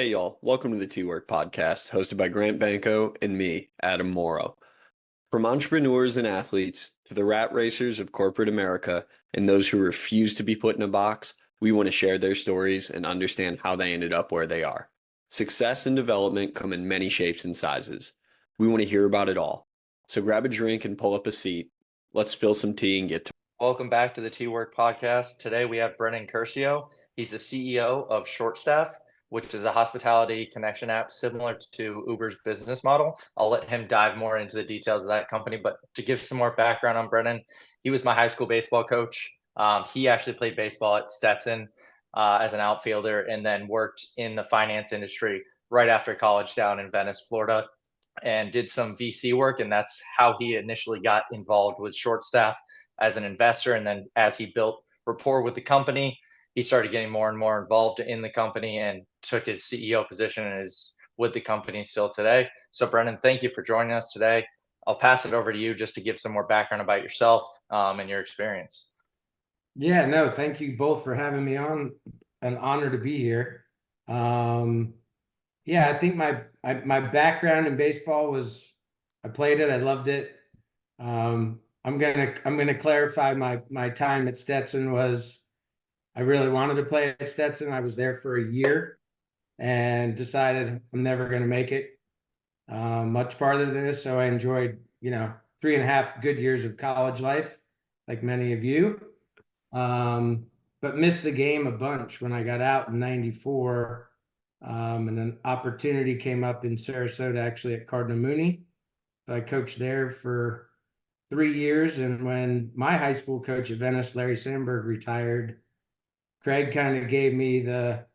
Hey y'all, welcome to the T-Work podcast, hosted by Grant Banco and me, Adam Morrow. From entrepreneurs and athletes to the rat racers of corporate America and those who refuse to be put in a box, we want to share their stories and understand how they ended up where they are. Success and development come in many shapes and sizes. We want to hear about it all. So grab a drink and pull up a seat. Let's spill some tea and get to Welcome back to the T Work podcast. Today we have Brenden Curcio. He's the CEO of ShortStaff, which is a hospitality connection app similar to Uber's business model. I'll let him dive more into the details of that company, but to give some more background on Brenden, he was my high school baseball coach. He actually played baseball at Stetson as an outfielder and then worked in the finance industry right after college down in Venice, Florida, and did some VC work. And that's how he initially got involved with ShortStaff as an investor. And then as he built rapport with the company, he started getting more and more involved in the company and took his CEO position and is with the company still today. So, Brenden, thank you for joining us today. I'll pass it over to you just to give some more background about yourself and your experience. Yeah, no, thank you both for having me on. An honor to be here. Um, yeah, I think my background in baseball was I played it, I loved it. I'm gonna clarify my time at Stetson was I really wanted to play at Stetson. I was there for a year and decided I'm never gonna make it much farther than this. So I enjoyed, 3.5 good years of college life, like many of you. Um, but missed the game a bunch when I got out in '94. And an opportunity came up in Sarasota, actually at Cardinal Mooney. So I coached there for 3 years. And when my high school coach at Venice, Larry Sandberg, retired, Craig kind of gave me the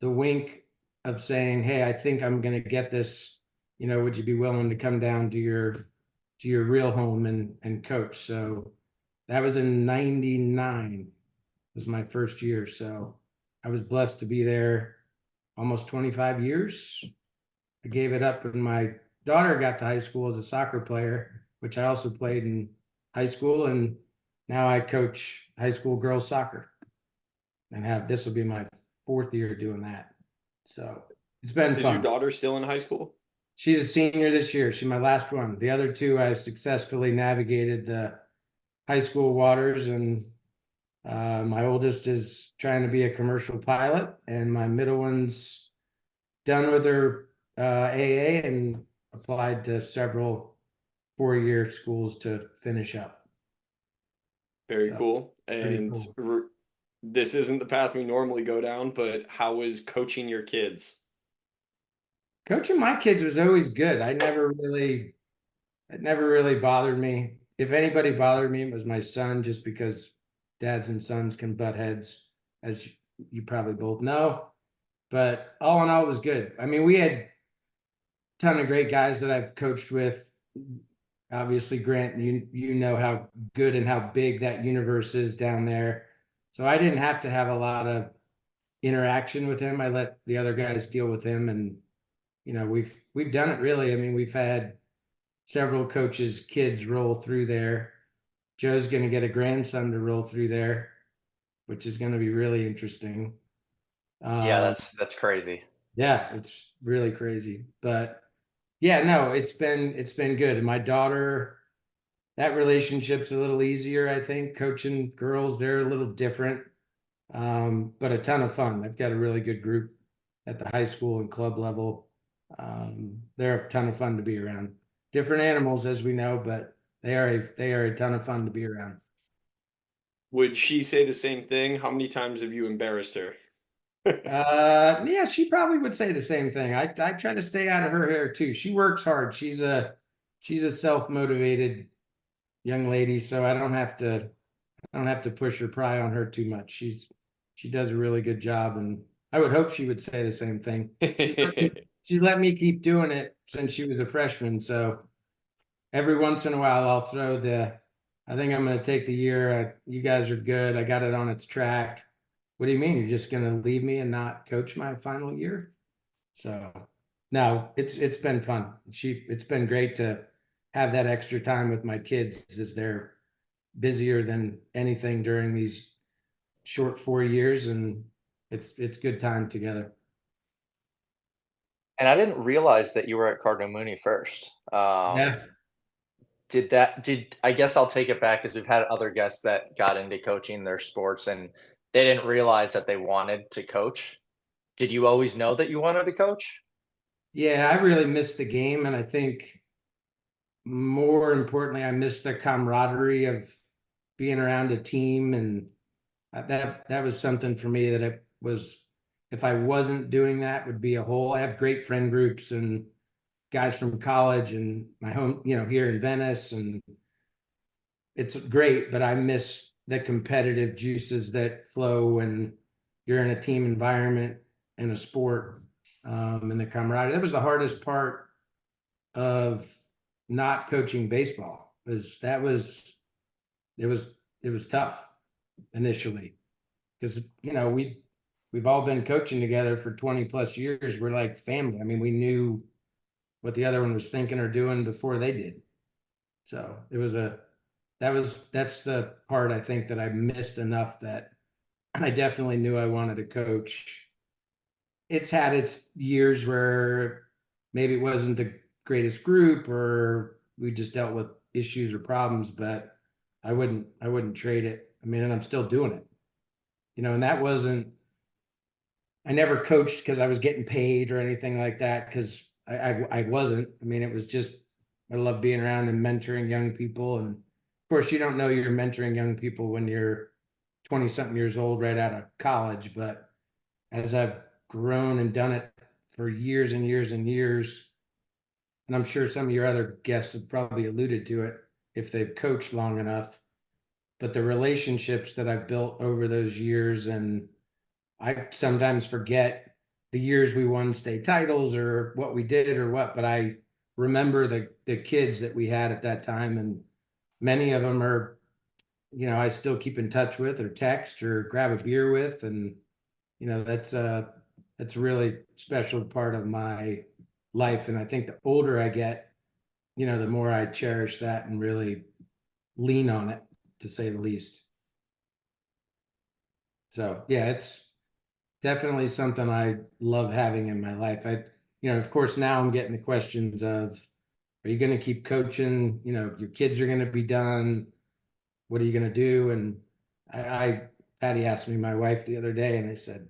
wink of saying, "Hey, I think I'm going to get this. Would you be willing to come down to your real home and coach?" So that was in '99 was my first year. So I was blessed to be there almost 25 years. I gave it up when my daughter got to high school as a soccer player, which I also played in high school. And now I coach high school girls soccer and this will be my 4th year doing that. So it's been Is your fun. daughter still in high school? She's a senior this year. She's my last one. The other two, I successfully navigated the high school waters, and my oldest is trying to be a commercial pilot, and my middle one's done with her AA and applied to several 4-year schools to finish up. Very So cool. pretty And cool. this isn't the path we normally go down, but how is coaching your kids? Coaching my kids was always good. It never really bothered me. If anybody bothered me, it was my son, just because dads and sons can butt heads, as you probably both know. But all in all, it was good. I mean, we had a ton of great guys that I've coached with. Obviously, Grant, you know how good and how big that universe is down there. So I didn't have to have a lot of interaction with him. I let the other guys deal with him, and we've done it really. I mean, we've had several coaches' kids roll through there. Joe's going to get a grandson to roll through there, which is going to be really interesting. Yeah, Um, that's crazy. yeah, it's really crazy, but yeah, no, it's been good. And my daughter, that relationship's a little easier, I think. Coaching girls, they're a little different, but a ton of fun. I've got a really good group at the high school and club level. They're a ton of fun to be around. Different animals, as we know, but they are a ton of fun to be around. Would she say the same thing? How many times have you embarrassed her? Yeah, she probably would say the same thing. I try to stay out of her hair too. She works hard. She's a self-motivated young lady, so I don't have to push or pry on her too much. She does a really good job, and I would hope she would say the same thing. She let me keep doing it since she was a freshman, so every once in a while I'll throw I think I'm going to take the year. You guys are good. I got it on its track. What do you mean? You're just going to leave me and not coach my final year? So no, it's been fun. It's been great to have that extra time with my kids as they're busier than anything during these short 4 years, and it's good time together. And I didn't realize that you were at Cardinal Mooney first. Yeah. Did I guess I'll take it back because we've had other guests that got into coaching their sports and they didn't realize that they wanted to coach. Did you always know that you wanted to coach? Yeah, I really missed the game, and I think more importantly, I missed the camaraderie of being around a team, and that was something for me that it was. If I wasn't doing that, would be a hole. I have great friend groups and guys from college and my home, here in Venice, and it's great, but I miss the competitive juices that flow when you're in a team environment in a sport, and the camaraderie. That was the hardest part of not coaching baseball. Was that was it was it was tough initially because we've all been coaching together for 20 plus years. We're like family. I mean, we knew what the other one was thinking or doing before they did. So it was a that's the part I think that I missed enough that I definitely knew I wanted to coach. It's had its years where maybe it wasn't the greatest group or we just dealt with issues or problems, but I wouldn't trade it. I mean, and I'm still doing it. And that wasn't I never coached because I was getting paid or anything like that because I wasn't. I mean, it was just I love being around and mentoring young people. And of course, you don't know you're mentoring young people when you're 20 something years old right out of college. But as I've grown and done it for years and years and years, and I'm sure some of your other guests have probably alluded to it if they've coached long enough, but the relationships that I've built over those years, and I sometimes forget the years we won state titles or what we did or what, but I remember the kids that we had at that time, and many of them are, I still keep in touch with or text or grab a beer with, and that's a really special part of my life. And I think the older I get, the more I cherish that and really lean on it, to say the least. So yeah, it's definitely something I love having in my life. Of course, now I'm getting the questions of, are you going to keep coaching? Your kids are going to be done. What are you going to do? And Patty asked me, my wife, the other day, and I said,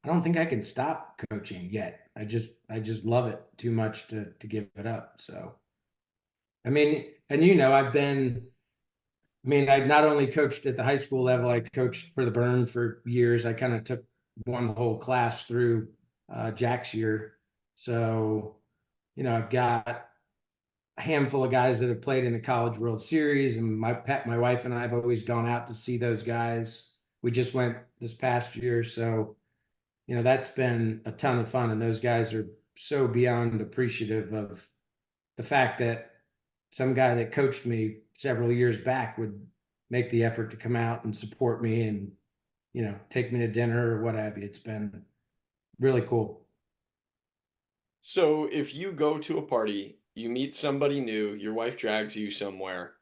I don't think I can stop coaching yet. I just love it too much to give it up. So, I mean, and I not only coached at the high school level, I coached for the Burn for years. I kind of took one whole class through Jack's year. So, I've got a handful of guys that have played in the College World Series, and my wife and I have always gone out to see those guys. We just went this past year. So, that's been a ton of fun. And those guys are so beyond appreciative of the fact that some guy that coached me several years back would make the effort to come out and support me and, take me to dinner or what have you. It's been really cool. So if you go to a party, you meet somebody new, your wife drags you somewhere,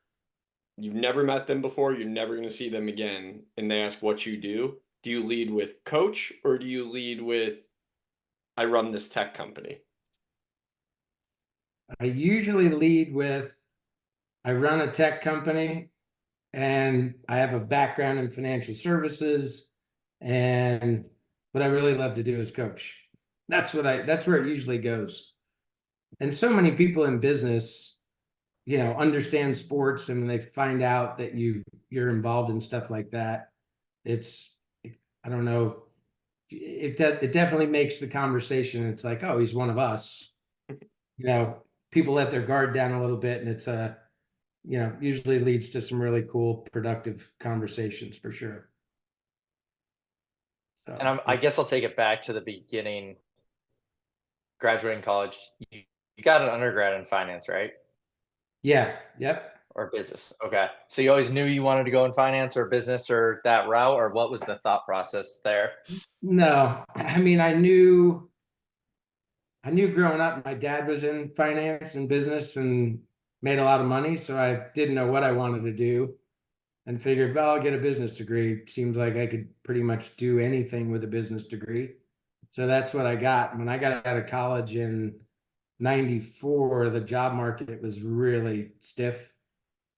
you've never met them before, you're never going to see them again, and they ask what you do you lead with coach or do you lead with I run this tech company? I usually lead with I run a tech company and I have a background in financial services. And what I really love to do is coach. That's where it usually goes. And so many people in business, understand sports, and when they find out that you're involved in stuff like that, it's I don't know, it definitely makes the conversation. It's like, oh, he's one of us. You know, People let their guard down a little bit, and it's usually leads to some really cool, productive conversations for sure. And So I guess I'll take it back to the beginning. Graduating college, you got an undergrad in finance, right? yeah, yep. Or business. Okay. So you always knew you wanted to go in finance or business or that route, or what was the thought process there? No, I mean, I knew growing up, my dad was in finance and business and made a lot of money. So I didn't know what I wanted to do and figured, well, I'll get a business degree. It seemed like I could pretty much do anything with a business degree. So that's what I got. When I got out of college in 94, the job market was really stiff.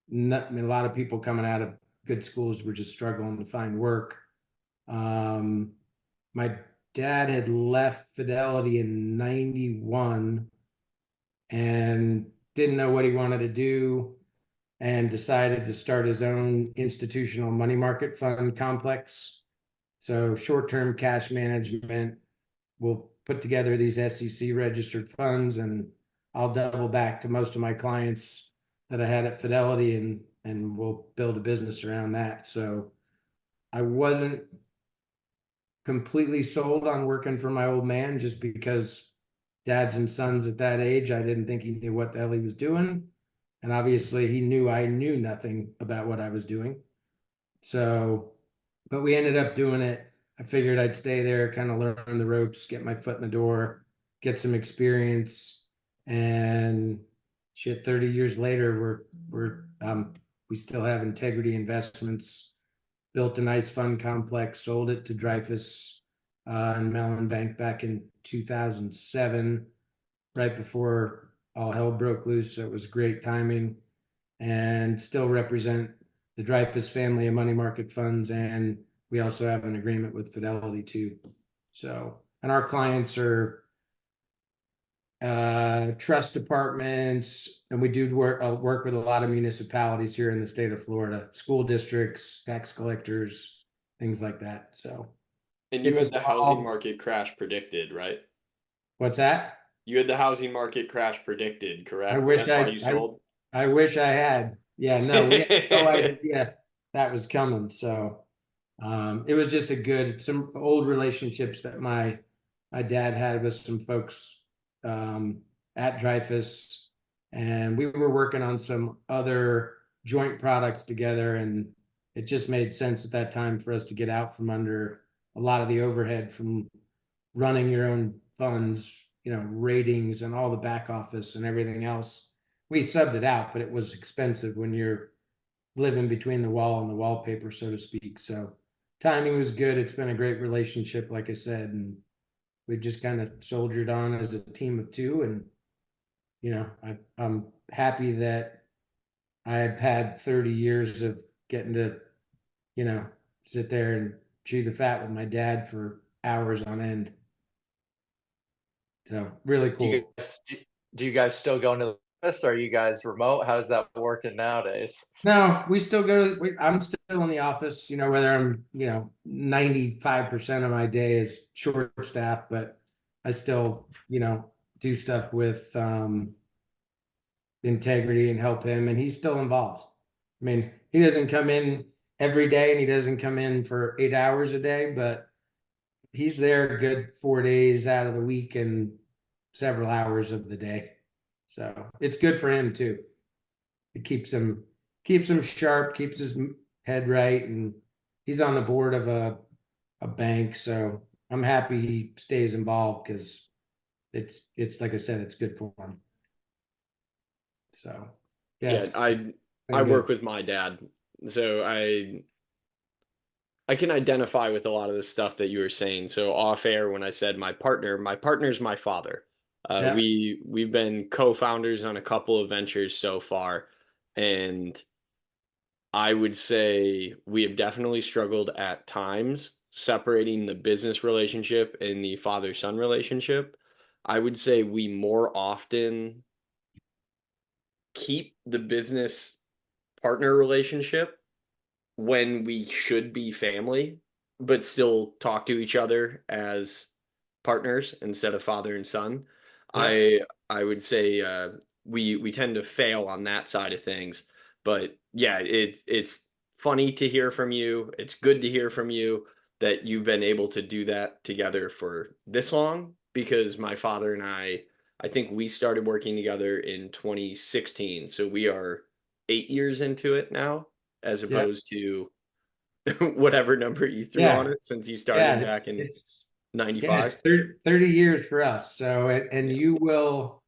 Not, I mean, a lot of people coming out of good schools were just struggling to find work. Um, my dad had left Fidelity in 91 and didn't know what he wanted to do and decided to start his own institutional money market fund complex. So short-term cash management, we'll put together these SEC registered funds, and I'll double back to most of my clients that I had at Fidelity, and we'll build a business around that. So I wasn't completely sold on working for my old man just because dads and sons at that age, I didn't think he knew what the hell he was doing. And obviously he knew I knew nothing about what I was doing. So, but we ended up doing it. I figured I'd stay there, kind of learn the ropes, get my foot in the door, get some experience. And shit, 30 years later, we still have Integrity Investments, built a nice fund complex, sold it to Dreyfus and Mellon Bank back in 2007, right before all hell broke loose. So it was great timing, and still represent the Dreyfus family of money market funds. And we also have an agreement with Fidelity too. So, and our clients are trust departments, and we do work with a lot of municipalities here in the state of Florida, school districts, tax collectors, things like that. So And you it's had the housing small. market crash predicted, right? What's that? You had the housing market crash predicted, I correct? wish That's why I you I sold. I wish I had. Yeah, no, we had no idea that was coming. So it was just a good, some old relationships that my dad had with some folks um, at Dreyfus, and we were working on some other joint products together, and it just made sense at that time for us to get out from under a lot of the overhead from running your own funds, ratings and all the back office and everything else. We subbed it out, but it was expensive when you're living between the wall and the wallpaper, so to speak. So timing was good. It's been a great relationship, like I said, and we just kind of soldiered on as a team of two. And I'm happy that I've had 30 years of getting to you know sit there and chew the fat with my dad for hours on end. So really Do you cool. guys do you guys still go into this? Or are you guys remote? How's that working nowadays? No, we still go I'm still in the office, whether I'm, 95% of my day is short staff, but I still, do stuff with integrity and help him, and he's still involved. I mean, he doesn't come in every day and he doesn't come in for 8 hours a day, but he's there a good 4 days out of the week and several hours of the day. So it's good for him too. It keeps him sharp, keeps his head right, and he's on the board of a bank. So I'm happy he stays involved because it's like I said, it's good for him. So yeah, Yeah, it's I been work good. with my dad, so I can identify with a lot of the stuff that you were saying. So off air, when I said my partner's my father. Yeah, We've been co-founders on a couple of ventures so far, and I would say we have definitely struggled at times separating the business relationship and the father-son relationship. I would say we more often keep the business partner relationship when we should be family, but still talk to each other as partners instead of father and son. yeah, I would say we tend to fail on that side of things. But yeah, it's funny to hear from you. It's good to hear from you that you've been able to do that together for this long, because my father and I think we started working together in 2016. So we are 8 years into it now, as yeah, opposed to whatever number you threw on yeah, it since you yeah. started back It's in it's yeah, it's 95. 30 years for us. So and Yeah. you will,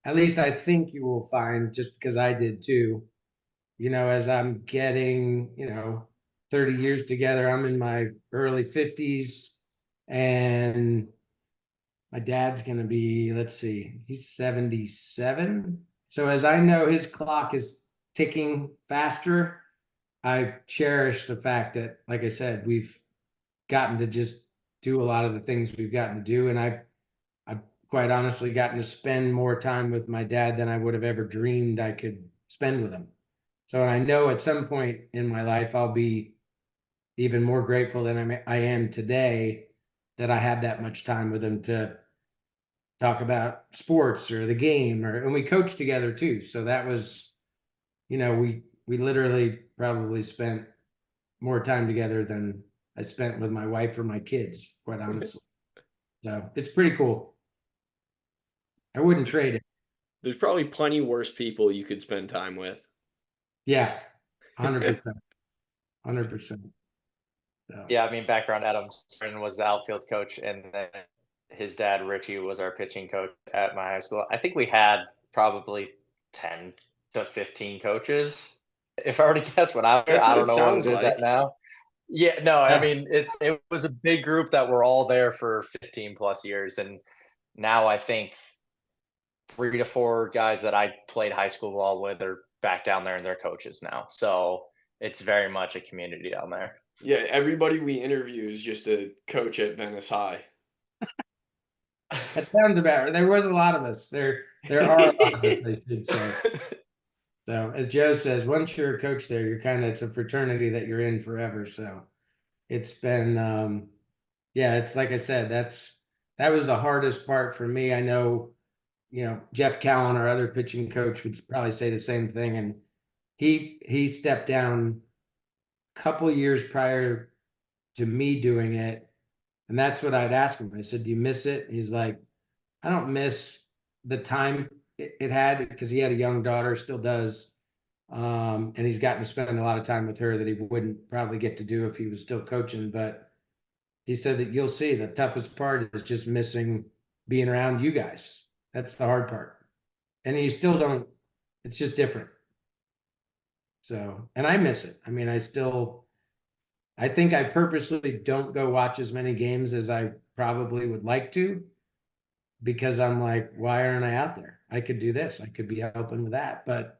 at least I think you will find, just because I did too, as I'm getting, 30 years together, I'm in my early 50s, and My dad's going to be, let's see, he's 77. So as I know his clock is ticking faster, I cherish the fact that, like I said, we've gotten to just do a lot of the things we've gotten to do. And I've quite honestly gotten to spend more time with my dad than I would have ever dreamed I could spend with him. So I know at some point in my life, I'll be even more grateful than I am today that I had that much time with him to talk about sports or the game, and we coached together too. So that was, we literally probably spent more time together than I spent with my wife or my kids, quite honestly. So it's pretty cool. I wouldn't trade it. There's probably plenty worse people you could spend time with. Yeah, 100%, 100%. So Yeah, I mean, background, Adam Stern was the outfield coach, and then his dad, Richie, was our pitching coach at my high school. I think we had probably 10 to 15 coaches. If I were to guess when I was there, That's I what don't it know what it sounds is at like. now. Yeah, no, I yeah, mean, it was a big group that were all there for 15 plus years. And now I think 3 to 4 guys that I played high school ball with are back down there and they're coaches now. So it's very much a community down there. Yeah, everybody we interview is just a coach at Venice High. that sounds about right. There was a lot of us. There are a lot of us, I should say. So as Joe says, once you're a coach there, you're kind of, it's a fraternity that you're in forever. So it's been yeah, it's like I said, that was the hardest part for me. I know, Jeff Cowan, our other pitching coach, would probably say the same thing. And he stepped down a couple years prior to me doing it. And that's what I'd ask him. I said, "Do you miss it?" He's like, "I don't miss the time it had," because he had a young daughter, still does. And he's gotten to spend a lot of time with her that he wouldn't probably get to do if he was still coaching. But he said that you'll see the toughest part is just missing being around you guys. That's the hard part. And you still don't, it's just different. So, and I miss it. I mean, I think I purposely don't go watch as many games as I probably would like to, because I'm like, why aren't I out there? I could do this. I could be helping with that. But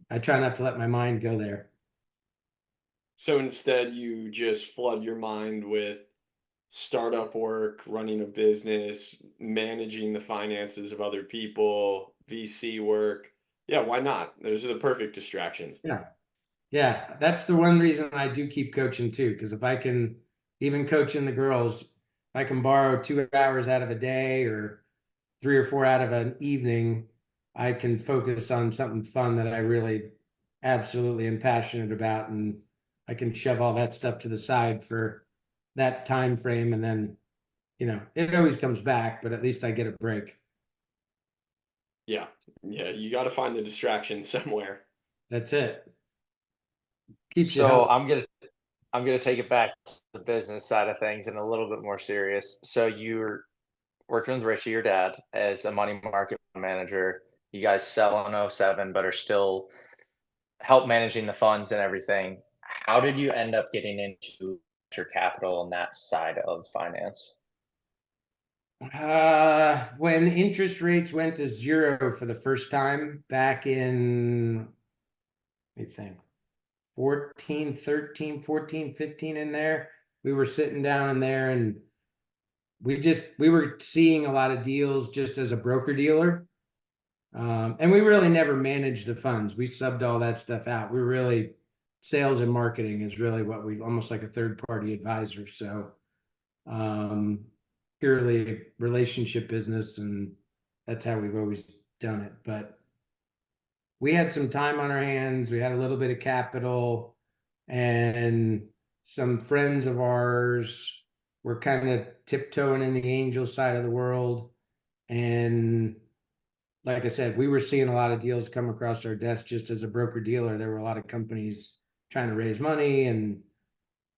I try not to let my mind go there. So instead, you just flood your mind with startup work, running a business, managing the finances of other people, VC work. Yeah, why not? Those are the perfect distractions. Yeah. Yeah, that's the one reason I do keep coaching too. Because if I can, even coaching the girls, if I can borrow 2 hours out of a day or 3 or 4 out of an evening, I can focus on something fun that I really absolutely am passionate about, and I can shove all that stuff to the side for that time frame, and then it always comes back, but at least I get a break. Yeah, yeah, you got to find the distraction somewhere. That's it. Keeps you So healthy. I'm gonna take it back to the business side of things and a little bit more serious. So you're working with Richie, your dad, as a money market manager. You guys sell in '07, but are still help managing the funds and everything. How did you end up getting into venture capital and that side of finance? When interest rates went to zero for the first time back in, let me think, 14, 13, 14, 15, in there, we were sitting down in there, and we were seeing a lot of deals just as a broker dealer. And we really never managed the funds. We subbed all that stuff out. We really, sales and marketing is really what we, almost like a third party advisor. So um, purely relationship business, and that's how we've always done it. But we had some time on our hands. We had a little bit of capital, and some friends of ours were kind of tiptoeing in the angel side of the world. And like I said, we were seeing a lot of deals come across our desk just as a broker dealer. There were a lot of companies trying to raise money, and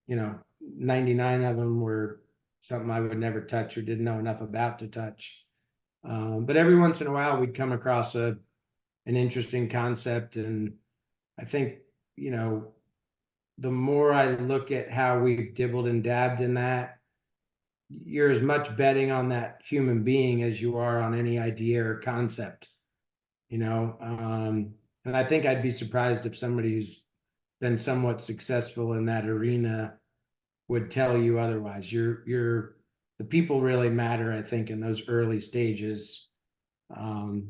99 of them were something I would never touch or didn't know enough about to touch. But every once in a while, we'd come across an interesting concept. And I think, the more I look at how we've dibbled and dabbed in that, you're as much betting on that human being as you are on any idea or concept, you know. And I think I'd be surprised if somebody who's been somewhat successful in that arena would tell you otherwise. The people really matter, I think, in those early stages. Um,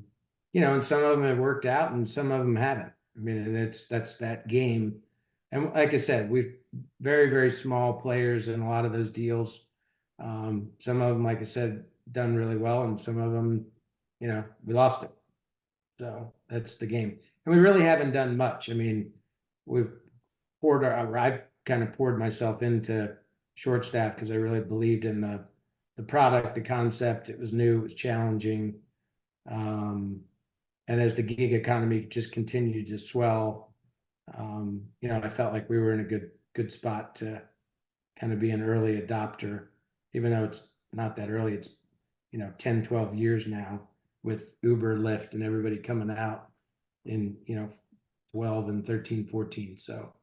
you know, and some of them have worked out and some of them haven't. I mean, and that's that game. And like I said, we've very, very small players in a lot of those deals. Some of them, like I said, done really well, and some of them, you know, we lost it. So that's the game. And we really haven't done much. I mean, we've I kind of poured myself into short staff because I really believed in the product, the concept. It was new, it was challenging. Um, and as the gig economy just continued to swell, you know, I felt like we were in a good spot to kind of be an early adopter, even though it's not that early. It's, you know, 10, 12 years now with Uber, Lyft, and everybody coming out in, you know, 12 and 13, 14. So,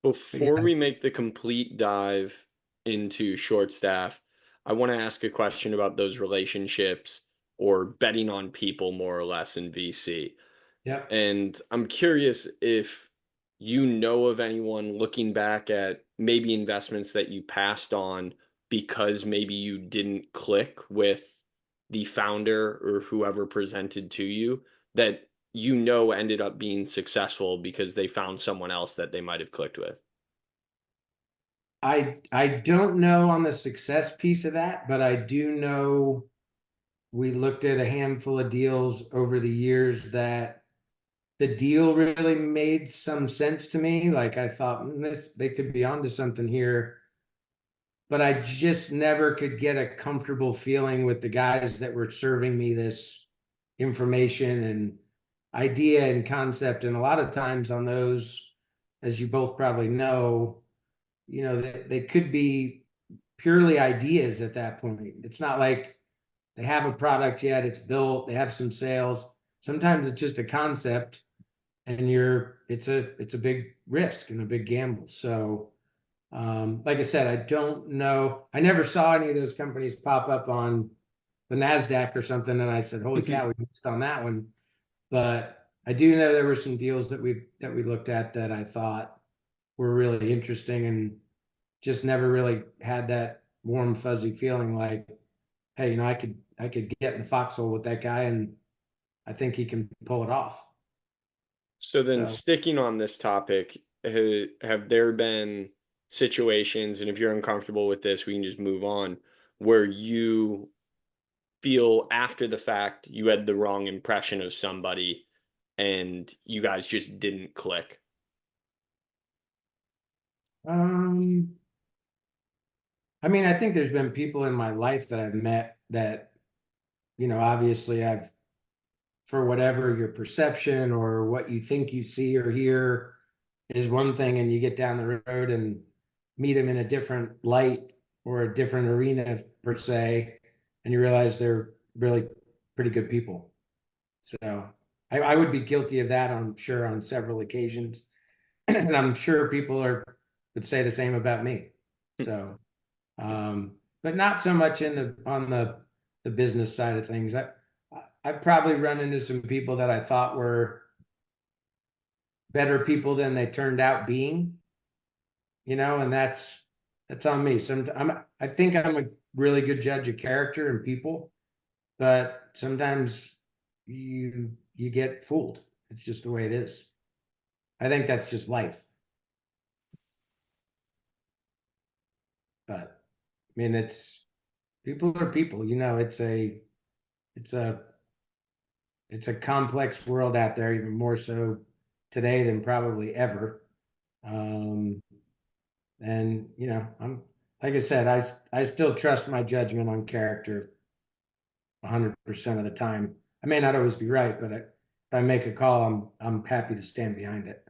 but Before yeah, we make the complete dive into short staff, I want to ask a question about those relationships or betting on people more or less in VC. yep. And I'm curious if you know of anyone looking back at maybe investments that you passed on because maybe you didn't click with the founder or whoever presented to you that you know ended up being successful because they found someone else that they might have clicked with. I don't know on the success piece of that, but I do know we looked at a handful of deals over the years that the deal really made some sense to me. Like I thought, this they could be onto something here, but I just never could get a comfortable feeling with the guys that were serving me this information and idea and concept. And a lot of times on those, as you both probably know, you know, they could be purely ideas at that point. It's not like they have a product yet, it's built, they have some sales. Sometimes it's just a concept and it's a big risk and a big gamble. So like I said, I don't know. I never saw any of those companies pop up on the NASDAQ or something. And I said, holy cow, we missed on that one. But I do know there were some deals that we looked at that I thought were really interesting and just never really had that warm, fuzzy feeling like, hey, you know, I could get in the foxhole with that guy and I think he can pull it off. So then, So sticking on this topic, have there been situations, and if you're uncomfortable with this, we can just move on, where you feel after the fact you had the wrong impression of somebody and you guys just didn't click? um I mean, I think there's been people in my life that I've met that, you know, obviously I've, for whatever your perception or what you think you see or hear is one thing, and you get down the road and meet them in a different light or a different arena per se, and you realize they're really pretty good people. So I would be guilty of that, I'm sure, on several occasions. And I'm sure people are would say the same about me. So but not so much in the business side of things. I probably run into some people that I thought were better people than they turned out being, you know, and that's on me. I think I'm a really good judge of character and people, but sometimes you get fooled. It's just the way it is. I think that's just life. But I mean, it's people are people, you know, it's a it's a complex world out there, even more so today than probably ever. Um, and you know, I'm like I said, I still trust my judgment on character 100% of the time. I may not always be right, but if I make a call, I'm happy to stand behind it.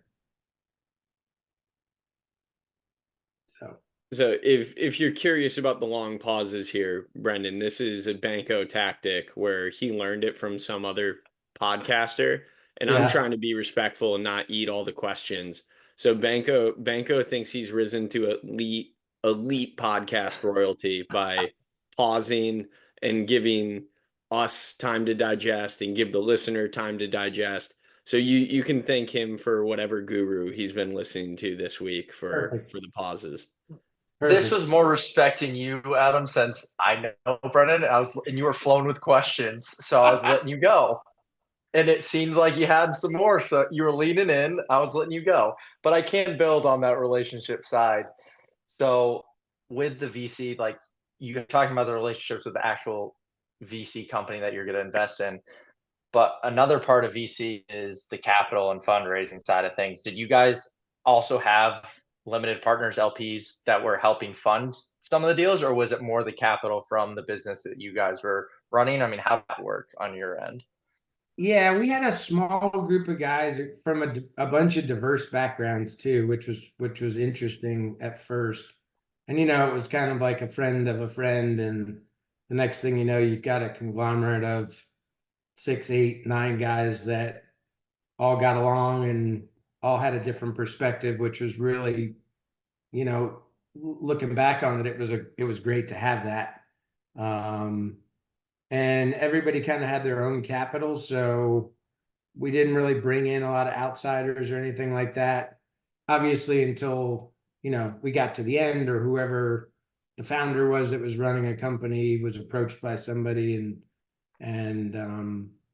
So So if you're curious about the long pauses here, Brendan, this is a Banco tactic where he learned it from some other podcaster, and I'm yeah, trying to be respectful and not eat all the questions. So Banco thinks he's risen to elite elite podcast royalty by pausing and giving us time to digest and give the listener time to digest. So you can thank him for whatever guru he's been listening to this week Perfect. for the pauses. This Perfect. was more respecting you, Adam, since I know Brennan. And you were flowing with questions, so I was letting you go. And it seemed like you had some more, so you were leaning in. I was letting you go, but I can build on that relationship side. So with the VC, like you're talking about the relationships with the actual VC company that you're going to invest in, but another part of VC is the capital and fundraising side of things. Did you guys also have limited partners, LPs that were helping fund some of the deals, or was it more the capital from the business that you guys were running? I mean, how did that work on your end? Yeah, we had a small group of guys from a bunch of diverse backgrounds too, which was interesting at first. And it was kind of like a friend of a friend, and the next thing you know, you've got a conglomerate of 6, 8, 9 guys that all got along and all had a different perspective, which was really, looking back on it, it was great to have that. Um, and everybody kind of had their own capital, so we didn't really bring in a lot of outsiders or anything like that. Obviously, until we got to the end, or whoever the founder was that was running a company was approached by somebody, and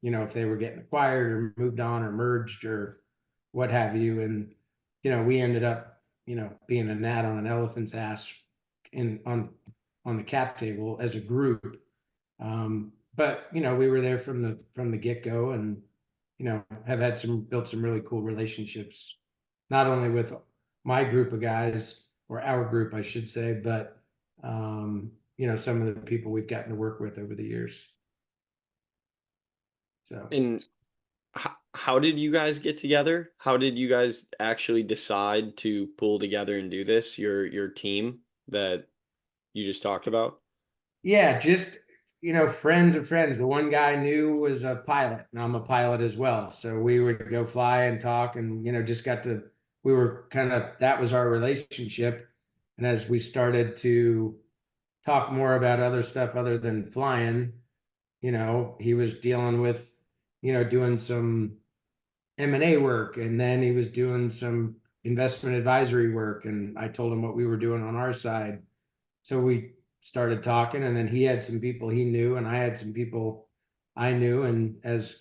if they were getting acquired or moved on or merged or what have you. And we ended up being a gnat on an elephant's ass in on the cap table as a group. But we were there from the get-go, and have had built some really cool relationships, not only with my group of guys, or our group I should say, but some of the people we've gotten to work with over the years. So And how did you guys get together? How did you guys actually decide to pull together and do this? Your team that you just talked about? yeah, just friends of friends. The one guy I knew was a pilot, and I'm a pilot as well. So we would go fly and talk, and just got to. We were kind of that was our relationship, and as we started to talk more about other stuff other than flying, he was dealing with, doing some M&A work, and then he was doing some investment advisory work, and I told him what we were doing on our side. So we started talking, and then he had some people he knew, and I had some people I knew, and as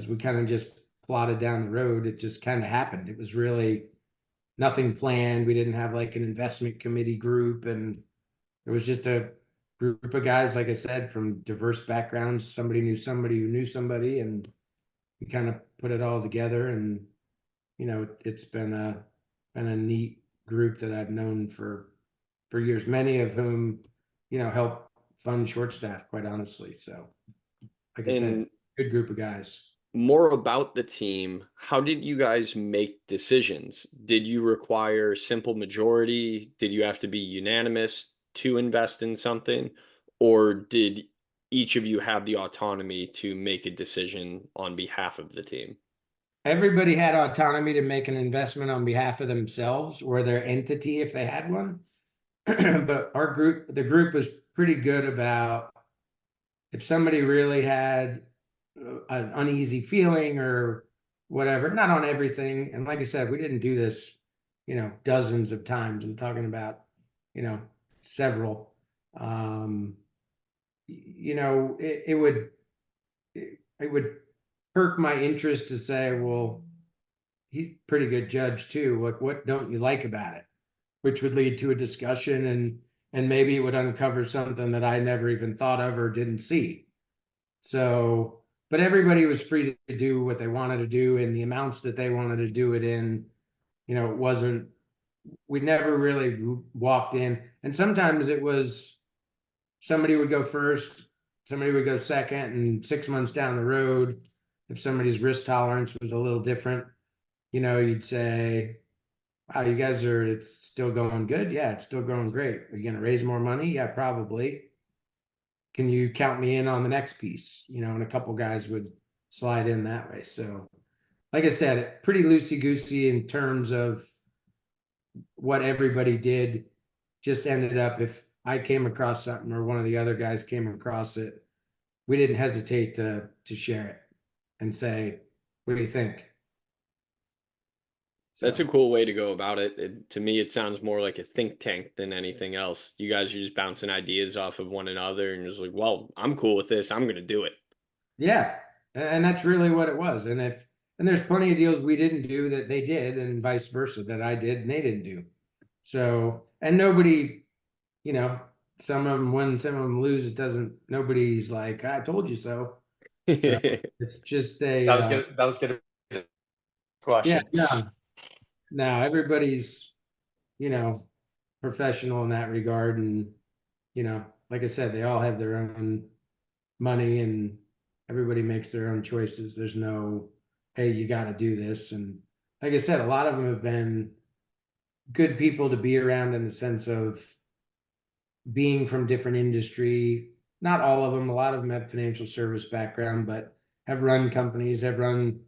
we kind of just plotted down the road, it just kind of happened. It was really nothing planned. We didn't have like an investment committee group, and it was just a group of guys, like I said, from diverse backgrounds. Somebody knew somebody who knew somebody, and we kind of put it all together. And it's been a neat group that I've known for years, many of whom help fund short staff, quite honestly. So like I said, And good group of guys. more about the team, how did you guys make decisions? Did you require simple majority? Did you have to be unanimous to invest in something? Or did each of you have the autonomy to make a decision on behalf of the team? Everybody had autonomy to make an investment on behalf of themselves or their entity if they had one. But the group was pretty good about, if somebody really had an uneasy feeling or whatever, not on everything. And like I said, we didn't do this, dozens of times. I'm talking about, several. It would perk my interest to say, well, he's a pretty good judge too. Like, what don't you like about it? Which would lead to a discussion, and maybe it would uncover something that I never even thought of or didn't see. So, but everybody was free to do what they wanted to do in the amounts that they wanted to do it in. It wasn't, we never really walked in. And sometimes it was somebody would go first, somebody would go second, and 6 months down the road, if somebody's risk tolerance was a little different, you'd say, wow, you guys it's still going good. Yeah, it's still going great. Are you going to raise more money? Yeah, probably. Can you count me in on the next piece? And a couple guys would slide in that way. So, like I said, pretty loosey goosey in terms of what everybody did just ended up, if I came across something or one of the other guys came across it, we didn't hesitate to share it and say, what do you think? That's So a cool way to go about it. To me, it sounds more like a think tank than anything else. You guys are just bouncing ideas off of one another and just like, well, I'm cool with this. I'm going to do it. yeah, and that's really what it was. And there's plenty of deals we didn't do that they did, and vice versa that I did and they didn't do. So, and nobody, you know, some of them win, some of them lose. It doesn't. Nobody's like, I told you so. So it's just a That was gonna be the yeah, question. yeah. Now everybody's, you know, professional in that regard, and like I said, they all have their own money, and everybody makes their own choices. There's no, hey, you got to do this. And like I said, a lot of them have been good people to be around in the sense of being from different industry. Not all of them. A lot of them have financial service background, but have run companies, have run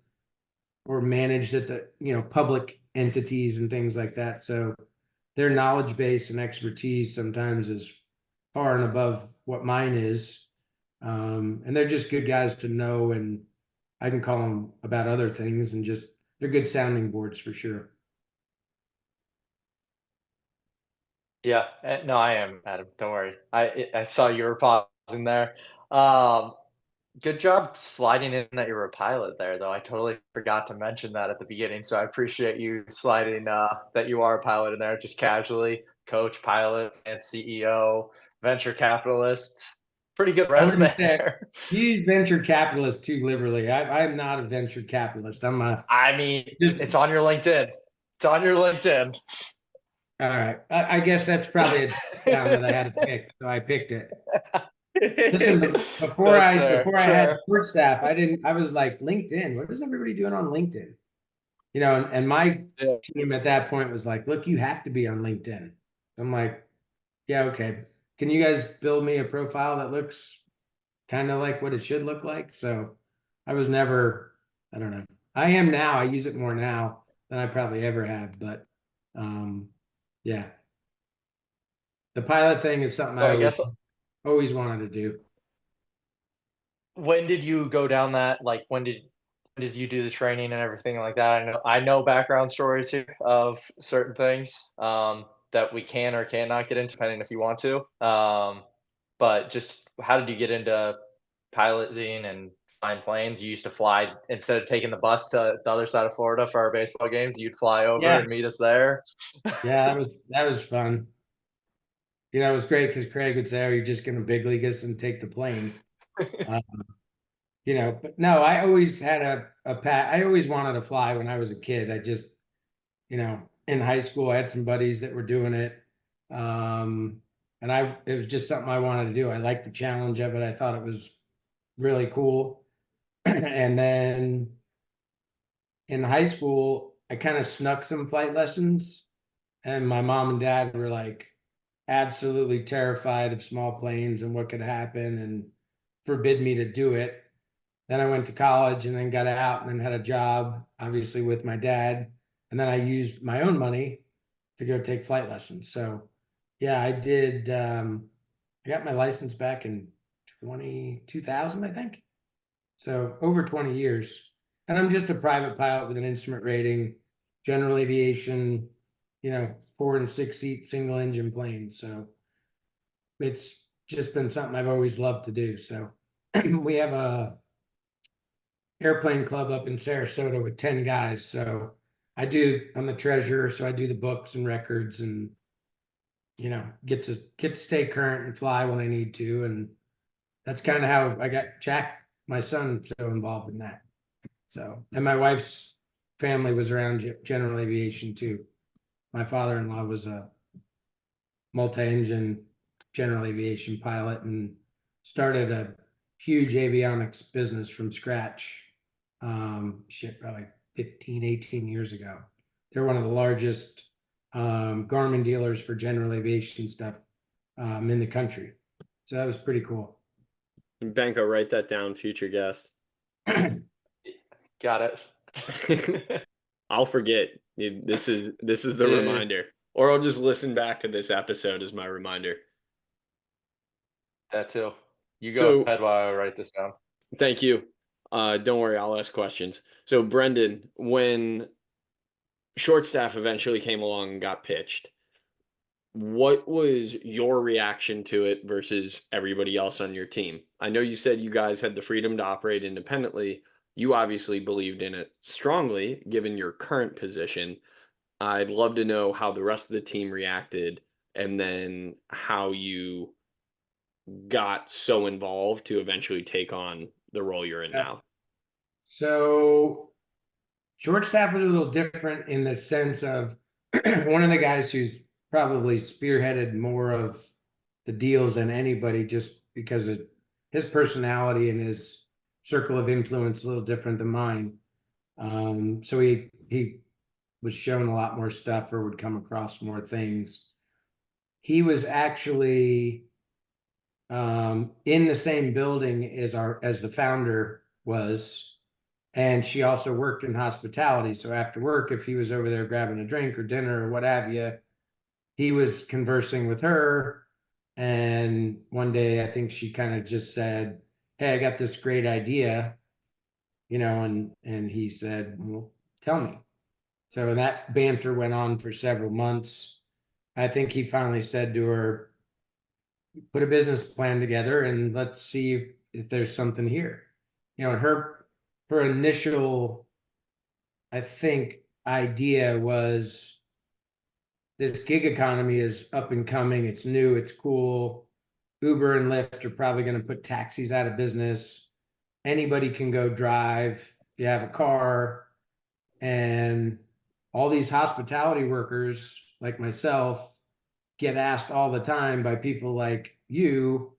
or managed at the public entities and things like that. So their knowledge base and expertise sometimes is far and above what mine is. And they're just good guys to know, and I can call them about other things, and just they're good sounding boards for sure. Yeah, no, I am, Adam. Don't worry. I saw you were pausing there. Um, Good job sliding in that you were a pilot there, though. I totally forgot to mention that at the beginning, so I appreciate you sliding that you are a pilot in there just casually. Coach, pilot, and CEO, venture capitalist. Pretty good I wouldn't resume say there. use venture capitalist too liberally. I'm not a venture capitalist. I'm a I mean, just it's on your LinkedIn. It's on your LinkedIn. all right. I guess that's probably a down that I had to pick, so I picked it. Listen, before That's I fair. before That's I had fair. support staff, I was like LinkedIn. What is everybody doing on LinkedIn? And my Yeah. team at that point was like, look, you have to be on LinkedIn. I'm like, yeah, okay. Can you guys build me a profile that looks kind of like what it should look like? So I was never, I don't know. I am now. I use it more now than I probably ever have. But um, yeah, the pilot thing is something So I I always guess always wanted to do. when did you go down that? Like, when did you do the training and everything like that? I know background stories here of certain things that we can or cannot get into, depending if you want to. But just how did you get into piloting and flying planes? You used to fly instead of taking the bus to the other side of Florida for our baseball games. You'd fly over Yeah, and meet us there. yeah, that was fun. It was great because Craig would say, "Oh, you're just going to big league us and take the plane." Uh, but no, I always had a pat. I always wanted to fly when I was a kid. I just, in high school, I had some buddies that were doing it, um, and it was just something I wanted to do. I liked the challenge of it. I thought it was really cool. And then in high school, I kind of snuck some flight lessons, and my mom and dad were like absolutely terrified of small planes and what could happen, and forbid me to do it. Then I went to college and then got out and then had a job, obviously with my dad. And then I used my own money to go take flight lessons. So yeah, I did. I got my license back in 2000, I think. So over 20 years. And I'm just a private pilot with an instrument rating, general aviation, 4 and 6 seat single engine planes. So it's just been something I've always loved to do. So we have a airplane club up in Sarasota with 10 guys. So I'm the treasurer, so I do the books and records, and get to stay current and fly when I need to. And that's kind of how I got Jack, my son, so involved in that. So, and my wife's family was around general aviation too. My father-in-law was a multi-engine general aviation pilot and started a huge avionics business from scratch. Probably 15, 18 years ago. They're one of the largest Garmin dealers for general aviation stuff in the country. So that was pretty cool. Banco, write that down, future guest. Got it. I'll forget. This is the Yeah. reminder. Or I'll just listen back to this episode as my reminder. That too. You go So ahead while I write this down. thank you. Don't worry, I'll ask questions. So Brenden, when short staff eventually came along and got pitched, what was your reaction to it versus everybody else on your team? I know you said you guys had the freedom to operate independently. You obviously believed in it strongly, given your current position. I'd love to know how the rest of the team reacted and then how you got so involved to eventually take on the role you're in Yeah. now. So short staff was a little different in the sense of one of the guys who's probably spearheaded more of the deals than anybody, just because of his personality and his circle of influence, a little different than mine. So he was shown a lot more stuff or would come across more things. He was actually in the same building as the founder was, and she also worked in hospitality. So after work, if he was over there grabbing a drink or dinner or what have you, he was conversing with her. And one day, I think she kind of just said, "Hey, I got this great idea," and he said, "Well, tell me." So that banter went on for several months. I think he finally said to her, "Put a business plan together and let's see if there's something here." Her initial, I think, idea was this gig economy is up and coming. It's new. It's cool. Uber and Lyft are probably going to put taxis out of business. Anybody can go drive if you have a car. And all these hospitality workers like myself get asked all the time by people like you,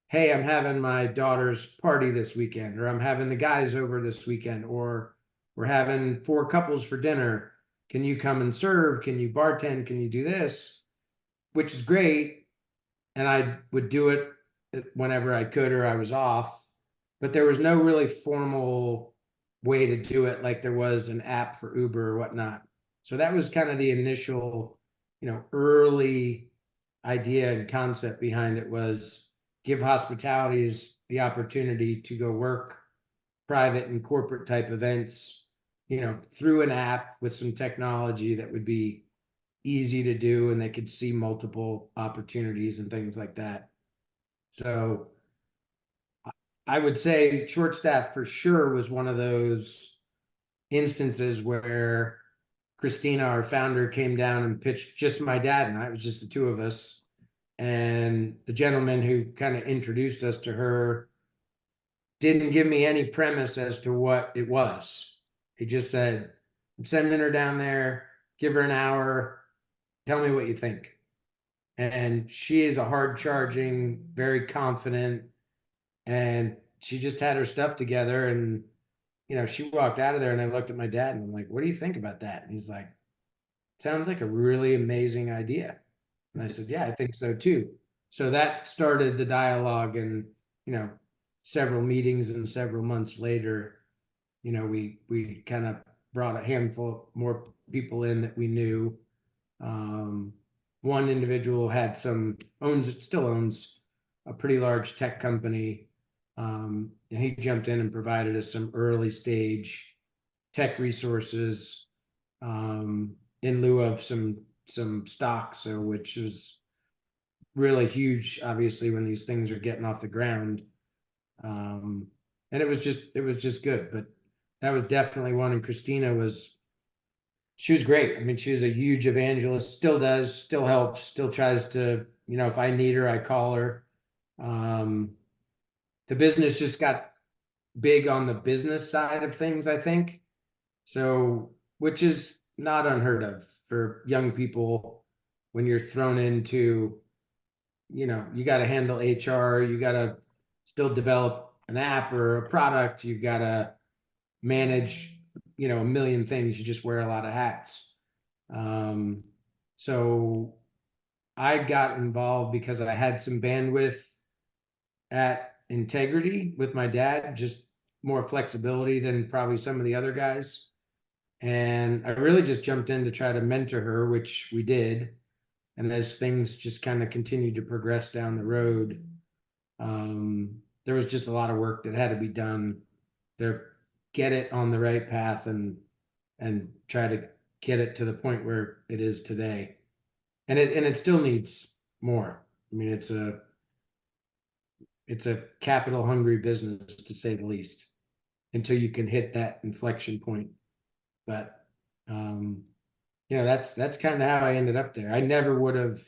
"Hey, I'm having my daughter's party this weekend," or "I'm having the guys over this weekend," or "We're having 4 couples for dinner. Can you come and serve? Can you bartend? Can you do this?" Which is great. And I would do it whenever I could or I was off. But there was no really formal way to do it like there was an app for Uber or whatnot. So that was kind of the initial, early idea and concept behind it, was give hospitalities the opportunity to go work private and corporate type events, through an app with some technology that would be easy to do, and they could see multiple opportunities and things like that. So I would say short staff for sure was one of those instances where Christina, our founder, came down and pitched just my dad and I. It was just the two of us. And the gentleman who kind of introduced us to her didn't give me any premise as to what it was. He just said, "I'm sending her down there, give her an hour, tell me what you think." And she is a hard charging, very confident, and she just had her stuff together. And she walked out of there, and I looked at my dad and I'm like, "What do you think about that?" And he's like, "Sounds like a really amazing idea." And I said, "Yeah, I think so too." So that started the dialogue, and you know several meetings, and several months later, we kind of brought a handful more people in that we knew. um, One individual still owns a pretty large tech company. And he jumped in and provided us some early stage tech resources, in lieu of some stock. So, which is really huge, obviously, when these things are getting off the ground. And it was just good. But that was definitely one. And Christina she was great. I mean, she was a huge evangelist, still does, still helps, still tries to, if I need her, I call her. Um, the business just got big on the business side of things, I think. So, which is not unheard of for young people when you're thrown into, you got to handle HR, you got to still develop an app or a product, you've got to manage, a million things. You just wear a lot of hats. Um, so I got involved because I had some bandwidth at Integrity with my dad, just more flexibility than probably some of the other guys. And I really just jumped in to try to mentor her, which we did. And as things just kind of continued to progress down the road, there was just a lot of work that had to be done to get it on the right path and try to get it to the point where it is today. And it still needs more. I mean, it's a capital hungry business to say the least, until you can hit that inflection point. But that's kind of how I ended up there. I never would have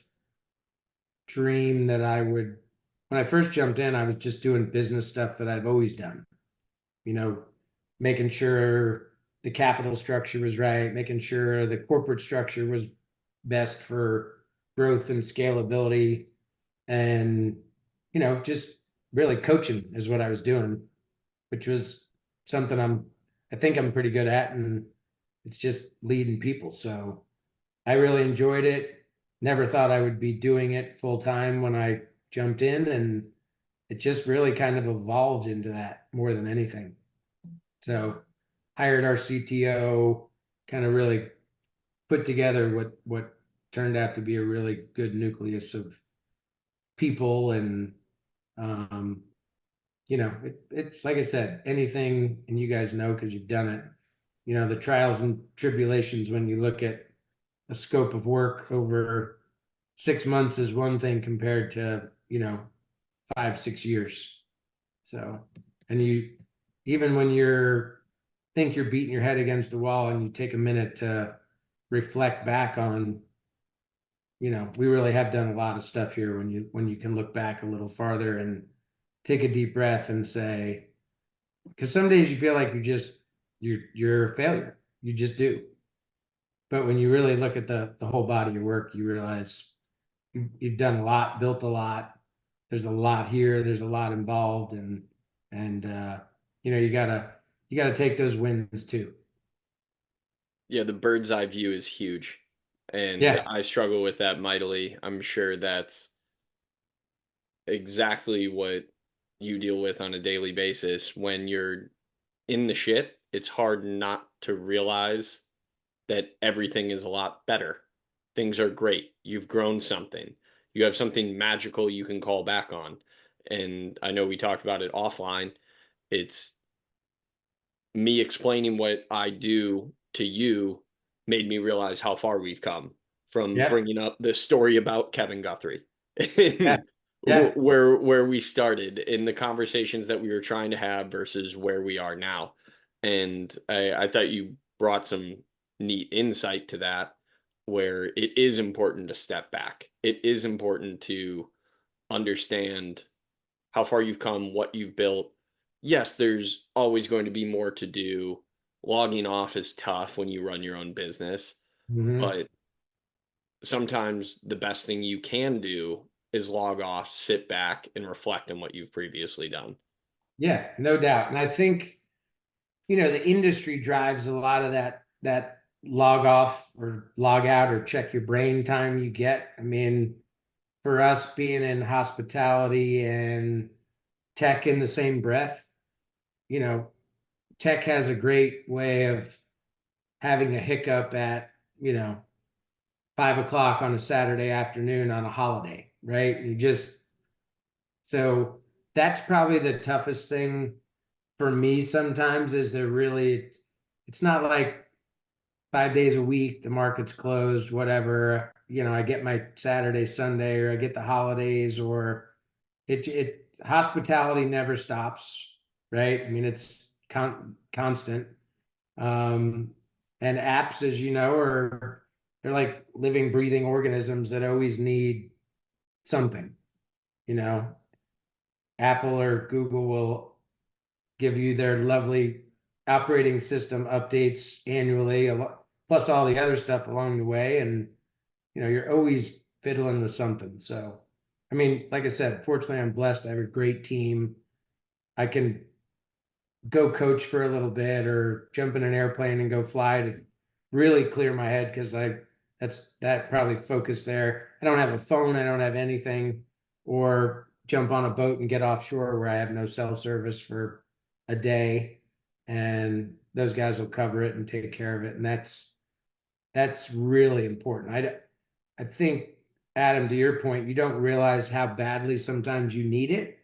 dreamed that I would. When I first jumped in, I was just doing business stuff that I've always done. You know, making sure the capital structure was right, making sure the corporate structure was best for growth and scalability, and just really coaching is what I was doing, which was something I think I'm pretty good at, and it's just leading people. So I really enjoyed it. Never thought I would be doing it full time when I jumped in, and it just really kind of evolved into that more than anything. So hired our CTO, kind of really put together what turned out to be a really good nucleus of people. And um, it's like I said, anything, and you guys know because you've done it, the trials and tribulations when you look at a scope of work over 6 months is one thing compared to 5-6 years. So, and you, even when think you're beating your head against the wall and you take a minute to reflect back on, we really have done a lot of stuff here when you can look back a little farther and take a deep breath and say, because some days you feel like you're a failure. You just do. But when you really look at the whole body of work, you realize you've done a lot, built a lot. There's a lot here. There's a lot involved, and you gotta take those wins too. Yeah, the bird's eye view is huge. And Yeah, I struggle with that mightily. I'm sure that's exactly what you deal with on a daily basis. When you're in the shit, it's hard not to realize that everything is a lot better. Things are great. You've grown something. You have something magical you can call back on. And I know we talked about it offline. It's me explaining what I do to you made me realize how far we've come from yeah, bringing up the story about Kevin Guthrie yeah, and yeah. where we started in the conversations that we were trying to have versus where we are now. And I thought you brought some neat insight to that, where it is important to step back. It is important to understand how far you've come, what you've built. Yes, there's always going to be more to do. Logging off is tough when you run your own business, Hmm. but sometimes the best thing you can do is log off, sit back, and reflect on what you've previously done. Yeah, no doubt. And I think the industry drives a lot of that log off or log out or check your brain time you get. I mean, for us being in hospitality and tech in the same breath, you know, tech has a great way of having a hiccup at, 5 o'clock on a Saturday afternoon on a holiday, right? So that's probably the toughest thing for me sometimes is it's not like 5 days a week, the market's closed, whatever. I get my Saturday, Sunday, or I get the holidays, or hospitality never stops, right? I mean, it's constant. Um, and apps, as you know, they're like living, breathing organisms that always need something. You know, Apple or Google will give you their lovely operating system updates annually, plus all the other stuff along the way, and you're always fiddling with something. So, I mean, like I said, fortunately, I'm blessed. I have a great team. I can go coach for a little bit or jump in an airplane and go fly to really clear my head because that probably focus there. I don't have a phone, I don't have anything, or jump on a boat and get offshore where I have no cell service for a day. And those guys will cover it and take care of it. And that's really important. I think, Adam, to your point, you don't realize how badly sometimes you need it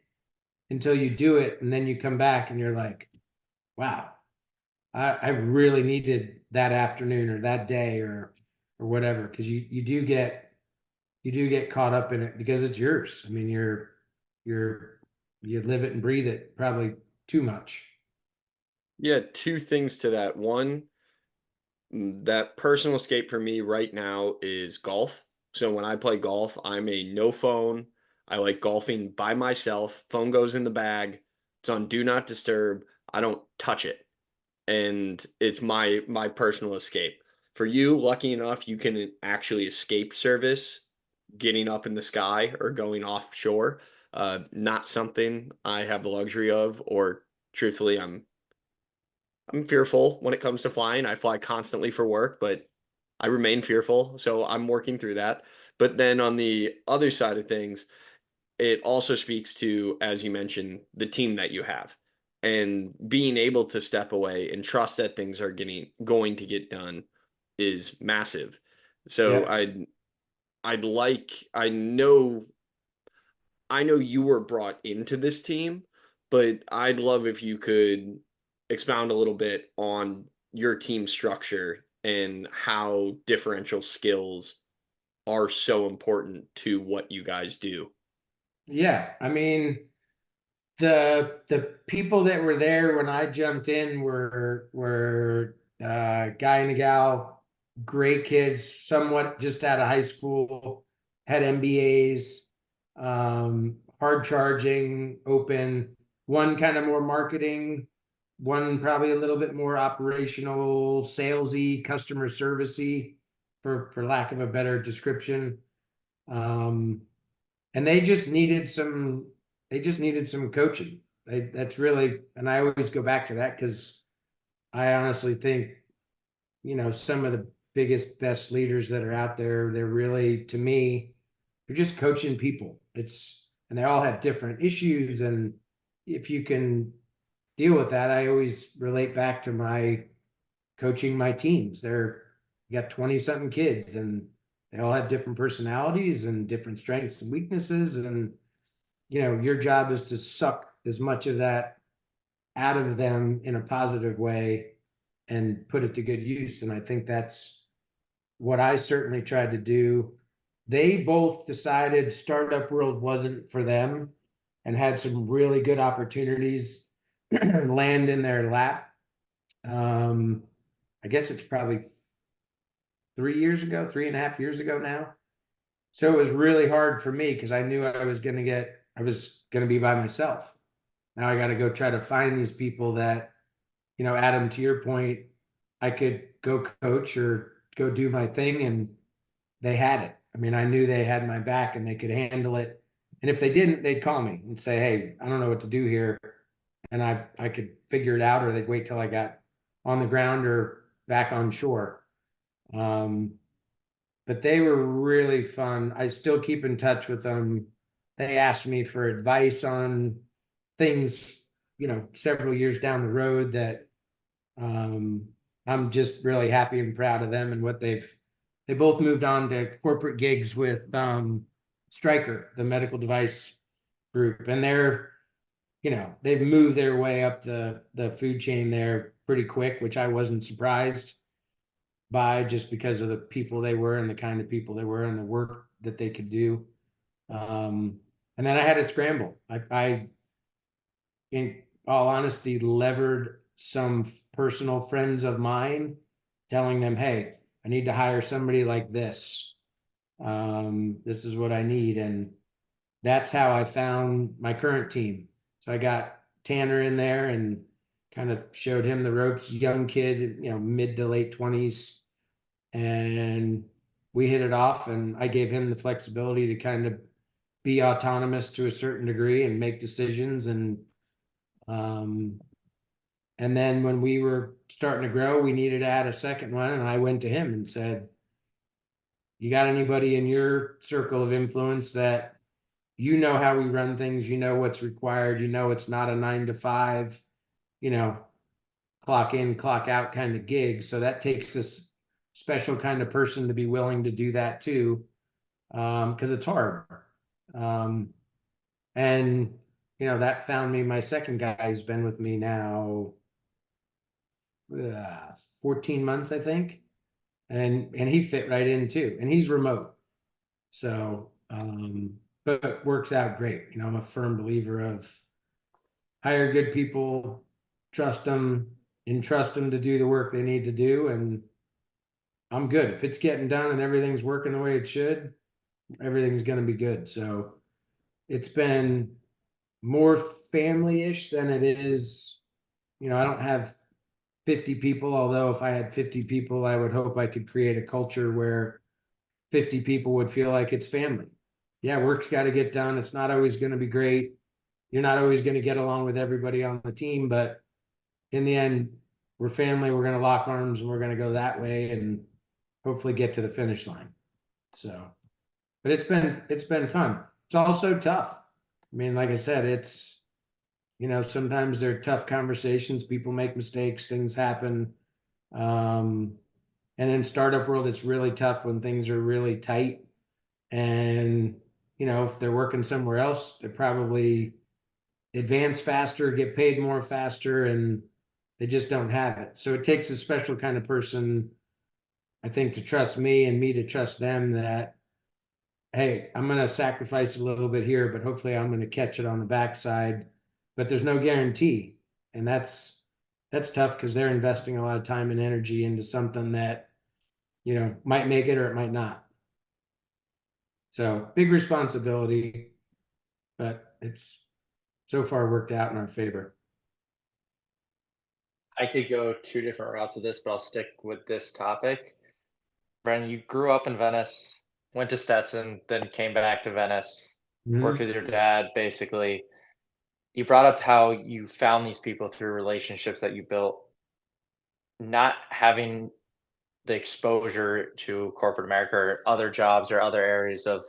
until you do it, and then you come back and you're like, wow, I really needed that afternoon or that day or whatever, because you do get caught up in it because it's yours. I mean, you're you live it and breathe it probably too much. Yeah, two things to that. One, that personal escape for me right now is golf. So when I play golf, I'm a no phone. I like golfing by myself. Phone goes in the bag. It's on do not disturb. I don't touch it. And it's my personal escape. For you, lucky enough, you can actually escape service getting up in the sky or going offshore. Not something I have the luxury of, or truthfully, I'm fearful when it comes to flying. I fly constantly for work, but I remain fearful, so I'm working through that. But then on the other side of things, it also speaks to, as you mentioned, the team that you have and being able to step away and trust that things are getting going to get done is massive. So Yeah. I know you were brought into this team, but I'd love if you could expound a little bit on your team structure and how differential skills are so important to what you guys do. Yeah. I mean, the people that were there when I jumped in were guy and a gal, great kids, somewhat just out of high school, had MBAs, hard charging, open, one kind of more marketing, one probably a little bit more operational, salesy, customer servicey, for lack of a better description. Um, and they just needed some coaching. That's really, and I always go back to that because I honestly think, some of the biggest, best leaders that are out there, they're really, to me, they're just coaching people. And they all have different issues. And if you can deal with that, I always relate back to my coaching my teams. You got 20 something kids, and they all have different personalities and different strengths and weaknesses. And your job is to suck as much of that out of them in a positive way and put it to good use. And I think that's what I certainly tried to do. They both decided startup world wasn't for them and had some really good opportunities land in their lap. um, I guess it's probably 3 years ago, 3.5 years ago now. So it was really hard for me because I knew I was going to be by myself. Now I got to go try to find these people that, Adam, to your point, I could go coach or go do my thing, and they had it. I mean, I knew they had my back and they could handle it. And if they didn't, they'd call me and say, "Hey, I don't know what to do here." And I could figure it out, or they'd wait till I got on the ground or back on shore. Um, but they were really fun. I still keep in touch with them. They asked me for advice on things, several years down the road that um, I'm just really happy and proud of them and what they both moved on to corporate gigs with Stryker, the medical device group, and they've moved their way up the food chain there pretty quick, which I wasn't surprised by, just because of the people they were and the kind of people they were and the work that they could do. Um, and then I had to scramble. I, in all honesty, levered some personal friends of mine, telling them, "Hey, I need to hire somebody like this. This is what I need." And that's how I found my current team. So I got Tanner in there and kind of showed him the ropes, young kid, mid to late 20s. And we hit it off, and I gave him the flexibility to kind of be autonomous to a certain degree and make decisions. Um, and then when we were starting to grow, we needed to add a second one. And I went to him and said, "You got anybody in your circle of influence that how we run things, what's required, it's not a 9 to 5, you know, clock in, clock out kind of gig. So that takes this special kind of person to be willing to do that too, because it's hard. Um, and that found me my second guy who's been with me now 14 months, I think, and he fit right in too, and he's remote, so but it works out great. I'm a firm believer of hire good people, trust them, entrust them to do the work they need to do, and I'm good. If it's getting done and everything's working the way it should, everything's going to be good. So it's been more family-ish than it is. I don't have 50 people, although if I had 50 people, I would hope I could create a culture where 50 people would feel like it's family. Yeah, work's got to get done. It's not always going to be great. You're not always going to get along with everybody on the team, but in the end, we're family. We're going to lock arms and we're going to go that way and hopefully get to the finish line. So, but it's been fun. It's also tough. I mean, like I said, it's sometimes they're tough conversations. People make mistakes, things happen. And in startup world, it's really tough when things are really tight. And if they're working somewhere else, they probably advance faster, get paid more faster, and they just don't have it. So it takes a special kind of person, I think, to trust me and me to trust them that, hey, I'm going to sacrifice a little bit here, but hopefully I'm going to catch it on the backside. But there's no guarantee. And that's tough because they're investing a lot of time and energy into something that, might make it or it might not. So big responsibility, but it's so far worked out in our favor. I could go two different routes with this, but I'll stick with this topic. Brenden, you grew up in Venice, went to Stetson, then came back to Venice, worked with your dad, basically. You brought up how you found these people through relationships that you built. Not having the exposure to corporate America or other jobs or other areas of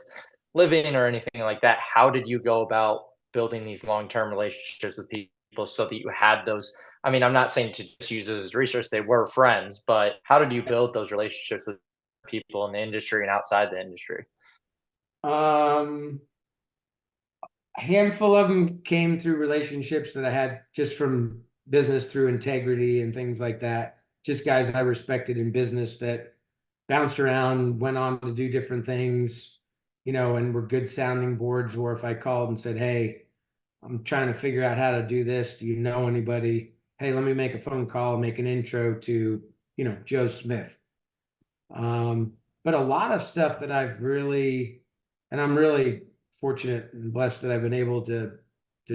living or anything like that, how did you go about building these long-term relationships with people so that you had those? I mean, I'm not saying to just use it as research, they were friends, but how did you build those relationships with people in the industry and outside the industry? A handful of them came through relationships that I had just from business through integrity and things like that. Just guys I respected in business that bounced around, went on to do different things, and were good sounding boards. Or if I called and said, hey, I'm trying to figure out how to do this. Do you know anybody? Hey, let me make a phone call, make an intro to, Joe Smith. But a lot of stuff that and I'm really fortunate and blessed that I've been able to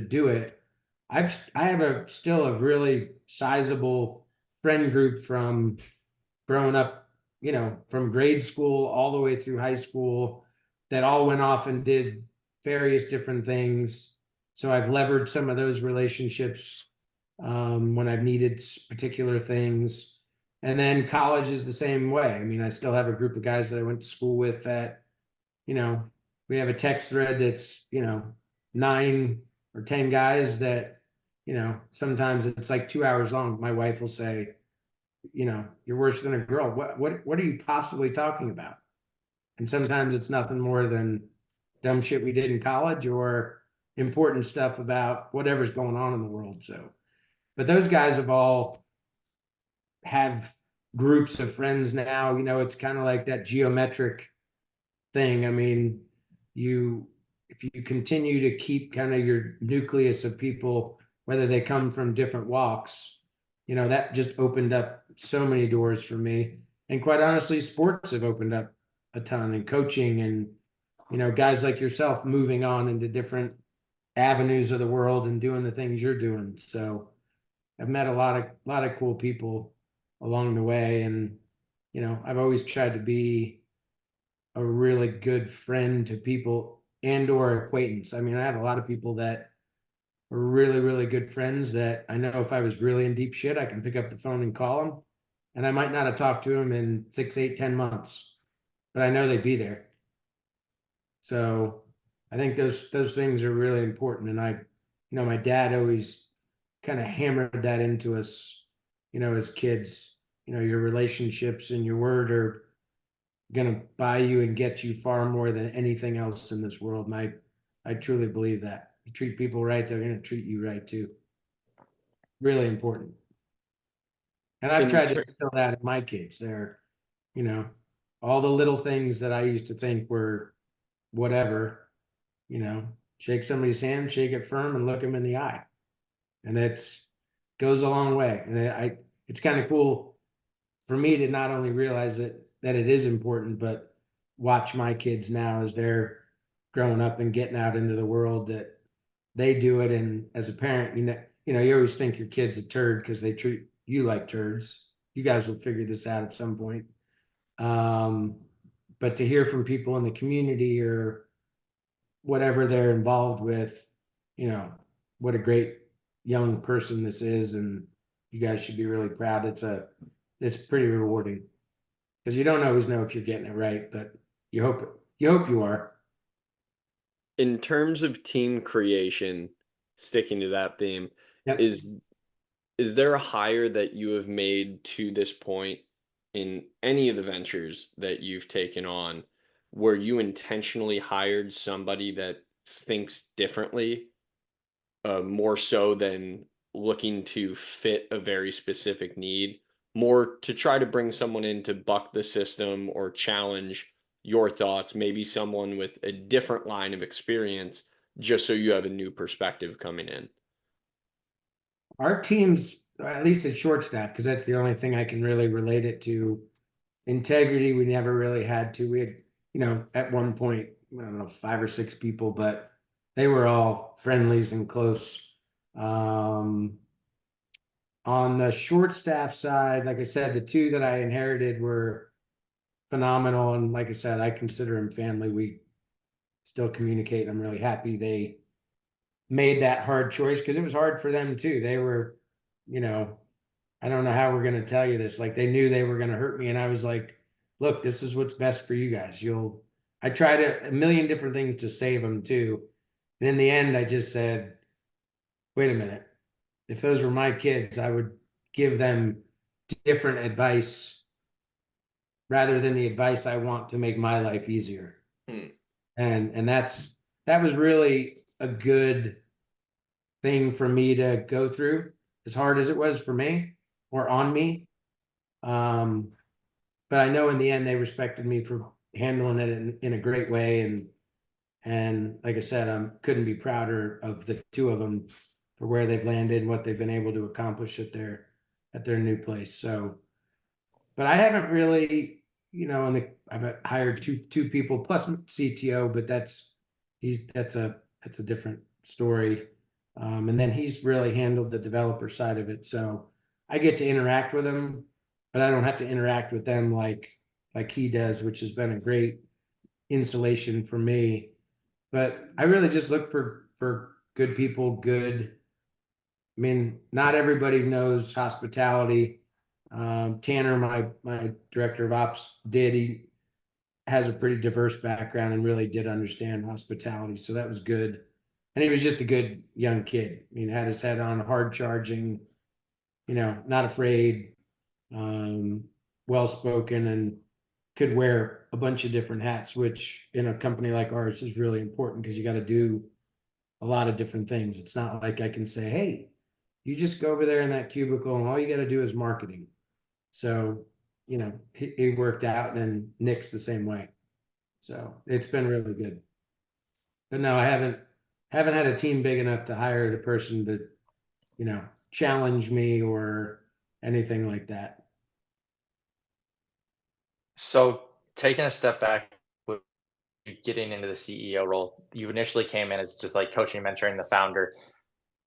do it. I have still a really sizable friend group from growing up, from grade school all the way through high school that all went off and did various different things. So I've leveraged some of those relationships when I've needed particular things. And then college is the same way. I mean, I still have a group of guys that I went to school with that, we have a text thread that's, 9 or 10 guys that, sometimes it's like 2 hours long. My wife will say, you're worse than a girl. What are you possibly talking about? And sometimes it's nothing more than dumb shit we did in college or important stuff about whatever's going on in the world. So, but those guys have groups of friends now. It's kind of like that geometric thing. I mean, if you continue to keep kind of your nucleus of people, whether they come from different walks, that just opened up so many doors for me. And quite honestly, sports have opened up a ton, and coaching, and guys like yourself moving on into different avenues of the world and doing the things you're doing. So I've met a lot of cool people along the way, and I've always tried to be a really good friend to people and or acquaintance. I mean, I have a lot of people that are really, really good friends that I know if I was really in deep shit, I can pick up the phone and call them. And I might not have talked to them in 6, 8, 10 months, but I know they'd be there. So I think those things are really important. And my dad always kind of hammered that into us as kids, your relationships and your word are going to buy you and get you far more than anything else in this world. And I truly believe that. You treat people right, they're going to treat you right too. Really important. And I've In tried to ter- instill that in my kids. They're, you know, all the little things that I used to think were whatever, shake somebody's hand, shake it firm, and look them in the eye. And it's goes a long way. And it's kind of cool for me to not only realize that it is important, but watch my kids now as they're growing up and getting out into the world that they do it. And as a parent, you always think your kid's a turd because they treat you like turds. You guys will figure this out at some point. Um, but to hear from people in the community or whatever they're involved with, what a great young person this is, and you guys should be really proud. It's pretty rewarding because you don't always know if you're getting it right, but you hope you are. in terms of team creation, sticking to that theme, Yep. is is there a hire that you have made to this point in any of the ventures that you've taken on where you intentionally hired somebody that thinks differently, more so than looking to fit a very specific need, more to try to bring someone in to buck the system or challenge your thoughts, maybe someone with a different line of experience, just so you have a new perspective coming in? Our teams, at least at short staff, because that's the only thing I can really relate it to. Integrity, we never really had to. We had, at one point, I don't know, 5 or 6 people, but they were all friendlies and close. Um, on the short staff side, like I said, the two that I inherited were phenomenal. And like I said, I consider them family. We still communicate. I'm really happy they made that hard choice because it was hard for them too. They were, you know, I don't know how we're going to tell you this. Like they knew they were going to hurt me. And I was like, look, this is what's best for you guys. I tried a million different things to save them too. And in the end, I just said, wait a minute. If those were my kids, I would give them different advice rather than the advice I want to make my life easier. Hmm. And that was really a good thing for me to go through, as hard as it was for me or on me. Um, but I know in the end they respected me for handling it in a great way. And like I said, I couldn't be prouder of the two of them for where they've landed and what they've been able to accomplish at their new place. So, but I haven't really, I've hired two people plus CTO, but that's a different story. And then he's really handled the developer side of it. So I get to interact with him, but I don't have to interact with them like he does, which has been a great insulation for me. But I really just look for good people, good. I mean, not everybody knows hospitality. Tanner, my director of ops, did. He has a pretty diverse background and really did understand hospitality, so that was good. And he was just a good young kid. I mean, had his head on, hard charging, not afraid, um, well spoken, and could wear a bunch of different hats, which in a company like ours is really important because you got to do a lot of different things. It's not like I can say, hey, you just go over there in that cubicle and all you got to do is marketing. So, he worked out, and Nick's the same way. So it's been really good. But no, I haven't had a team big enough to hire the person to, challenge me or anything like that. So taking a step back with getting into the CEO role, you initially came in as just like coaching, mentoring the founder.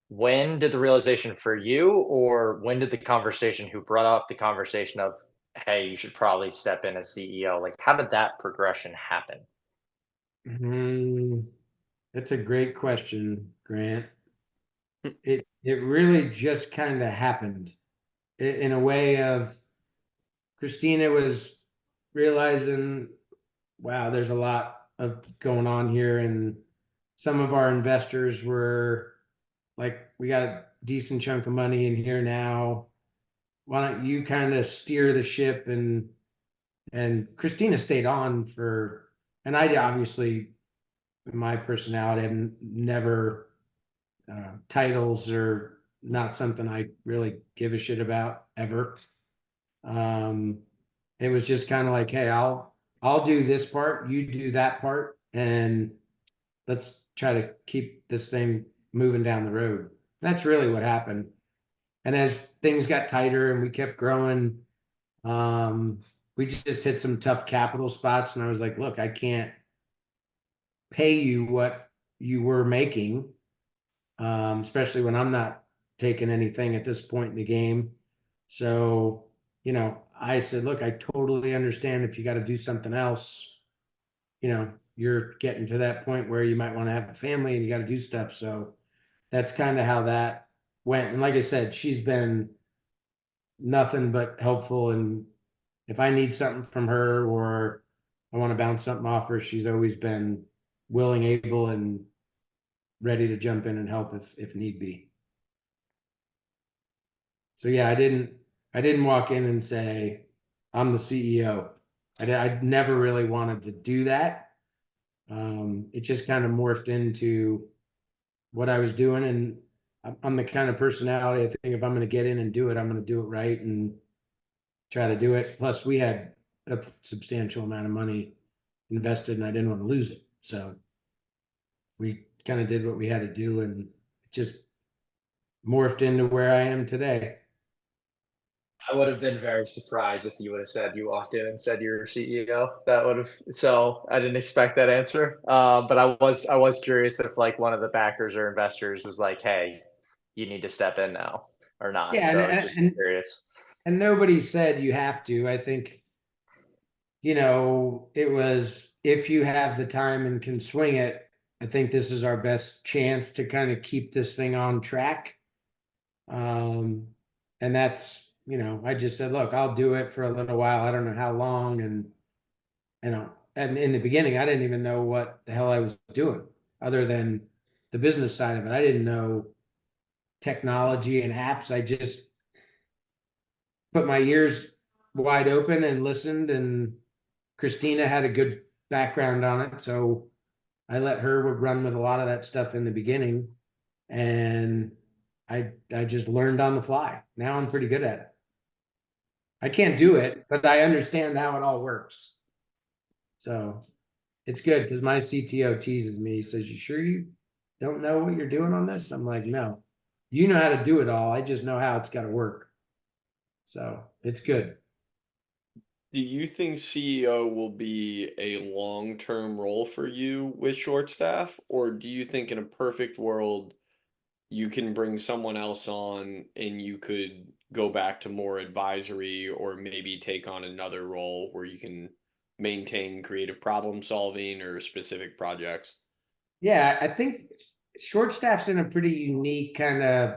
When did the realization for you, or when did the conversation who brought up the conversation of, hey, you should probably step in as CEO? Like, how did that progression happen? Hmm, that's a great question, Grant. It really just kind of happened in a way of Christina was realizing, wow, there's a lot of going on here, and some of our investors were like, we got a decent chunk of money in here now. why don't you kind of steer the ship? And Christina stayed on for, and I obviously, my personality, I've never, titles are not something I really give a shit about ever. Um, it was just kind of like, hey, I'll do this part, you do that part, and let's try to keep this thing moving down the road. That's really what happened. And as things got tighter and we kept growing, um, we just hit some tough capital spots. And I was like, look, I can't pay you what you were making, especially when I'm not taking anything at this point in the game. So, I said, look, I totally understand if you got to do something else. You're getting to that point where you might want to have a family and you got to do stuff. So that's kind of how that went. And like I said, she's been nothing but helpful. And if I need something from her or I want to bounce something off her, she's always been willing, able, and ready to jump in and help if need be. So yeah, I didn't walk in and say I'm the CEO. I never really wanted to do that. It just kind of morphed into what I was doing, and I'm the kind of personality, I think if I'm going to get in and do it, I'm going to do it right and try to do it. Plus, we had a substantial amount of money invested, and I didn't want to lose it, so we kind of did what we had to do, and it just morphed into where I am today. I would have been very surprised if you would have said you walked in and said you're CEO. That would have, so I didn't expect that answer. But I was curious if like one of the backers or investors was like, "Hey, you need to step in now," or not. Yeah, and So and just and, curious. and nobody said you have to. I think it was if you have the time and can swing it, I think this is our best chance to kind of keep this thing on track. Um, and that's, I just said, look, I'll do it for a little while. I don't know how long. And in the beginning, I didn't even know what the hell I was doing other than the business side of it. I didn't know technology and apps. I just put my ears wide open and listened, and Christina had a good background on it. So I let her run with a lot of that stuff in the beginning. And I just learned on the fly. Now I'm pretty good at it. I can't do it, but I understand how it all works. So it's good because my CTO teases me. He says, "You sure you don't know what you're doing on this?" I'm like, "No, you know how to do it all. I just know how it's got to work." So it's good. Do you think CEO will be a long-term role for you with short staff, or do you think in a perfect world you can bring someone else on and you could go back to more advisory or maybe take on another role where you can maintain creative problem solving or specific projects? Yeah, I think short staff's in a pretty unique kind of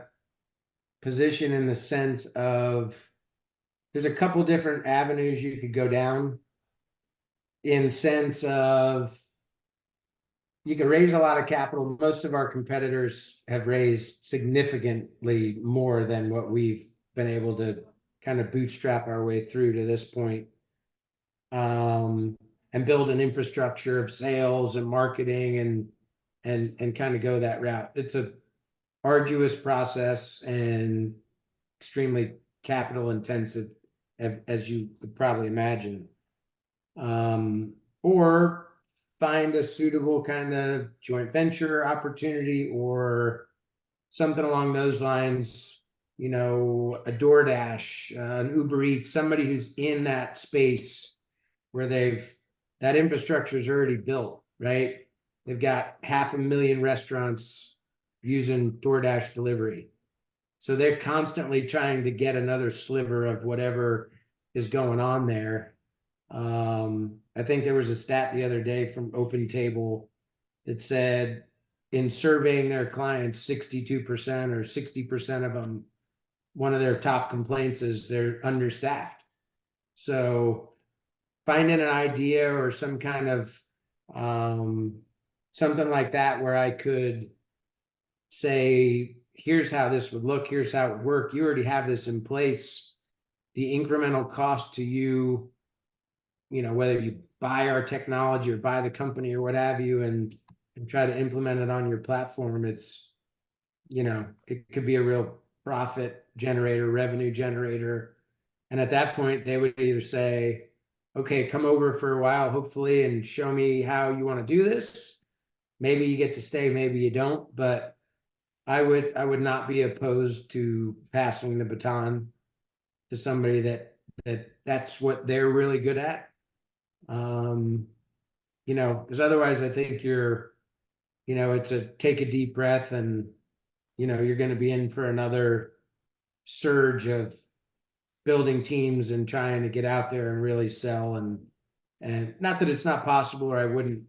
position in the sense of there's a couple different avenues you could go down in sense of you can raise a lot of capital. Most of our competitors have raised significantly more than what we've been able to kind of bootstrap our way through to this point. And build an infrastructure of sales and marketing and kind of go that route. It's a arduous process and extremely capital intensive, as you could probably imagine. Or find a suitable kind of joint venture opportunity or something along those lines, a DoorDash, an Uber Eats, somebody who's in that space where that infrastructure is already built, right? They've got 500,000 restaurants using DoorDash delivery. So they're constantly trying to get another sliver of whatever is going on there. I think there was a stat the other day from Open Table that said in surveying their clients, 62% or 60% of them, one of their top complaints is they're understaffed. So finding an idea or some kind of something like that where I could say, here's how this would look, here's how it would work. You already have this in place. the incremental cost to you, whether you buy our technology or buy the company or what have you, and try to implement it on your platform, it could be a real profit generator, revenue generator. And at that point, they would either say, okay, come over for a while, hopefully, and show me how you want to do this. Maybe you get to stay, maybe you don't, but I would not be opposed to passing the baton to somebody that's what they're really good at. Because otherwise I think it's a take a deep breath, and you're going to be in for another surge of building teams and trying to get out there and really sell, and not that it's not possible, or I wouldn't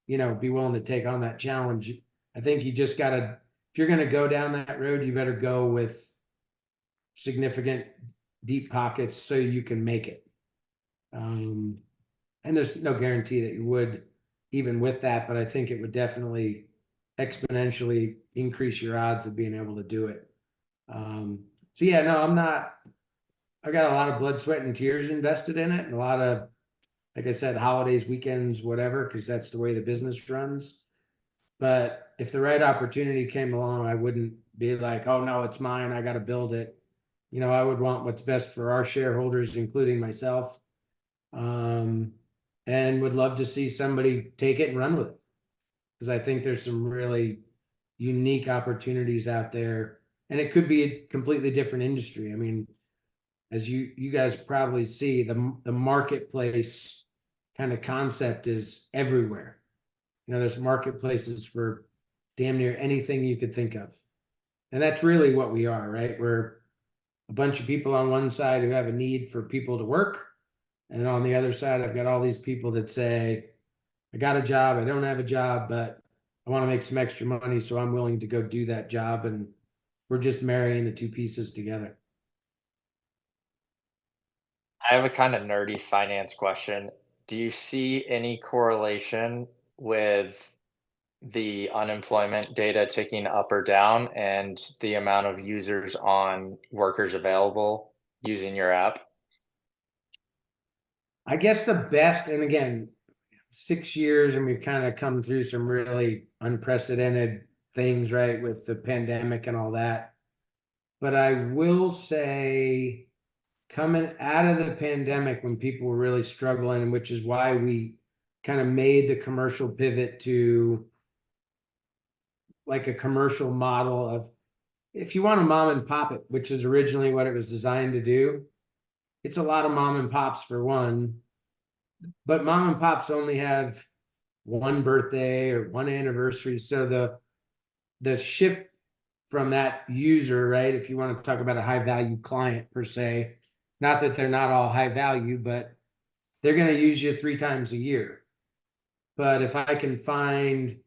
be willing to take on that challenge. I think you just gotta, if you're going to go down that road, you better go with significant deep pockets so you can make it. And there's no guarantee that you would even with that, but I think it would definitely exponentially increase your odds of being able to do it. So yeah, no, I got a lot of blood, sweat, and tears invested in it, and a lot of, like I said, holidays, weekends, whatever, because that's the way the business runs. But if the right opportunity came along, I wouldn't be like, oh no, it's mine, I got to build it. I would want what's best for our shareholders, including myself. And would love to see somebody take it and run with it, because I think there's some really unique opportunities out there, and it could be a completely different industry. I mean, as you guys probably see, the marketplace kind of concept is everywhere. There's marketplaces for damn near anything you could think of, and that's really what we are, right? We're a bunch of people on one side who have a need for people to work, and on the other side, I've got all these people that say, I got a job, I don't have a job, but I want to make some extra money, so I'm willing to go do that job. And we're just marrying the two pieces together. I have a kind of nerdy finance question. Do you see any correlation with the unemployment data ticking up or down and the amount of users on workers available using your app? I guess the best, and again, 6 years, and we've kind of come through some really unprecedented things, right, with the pandemic and all that. But I will say, coming out of the pandemic when people were really struggling, which is why we kind of made the commercial pivot to like a commercial model of, if you want to mom and pop it, which is originally what it was designed to do, it's a lot of mom and pops for one, but mom and pops only have one birthday or one anniversary. So the shift from that user, right? If you want to talk about a high value client per se, not that they're not all high value, but they're going to use you 3 times a year. But if I can find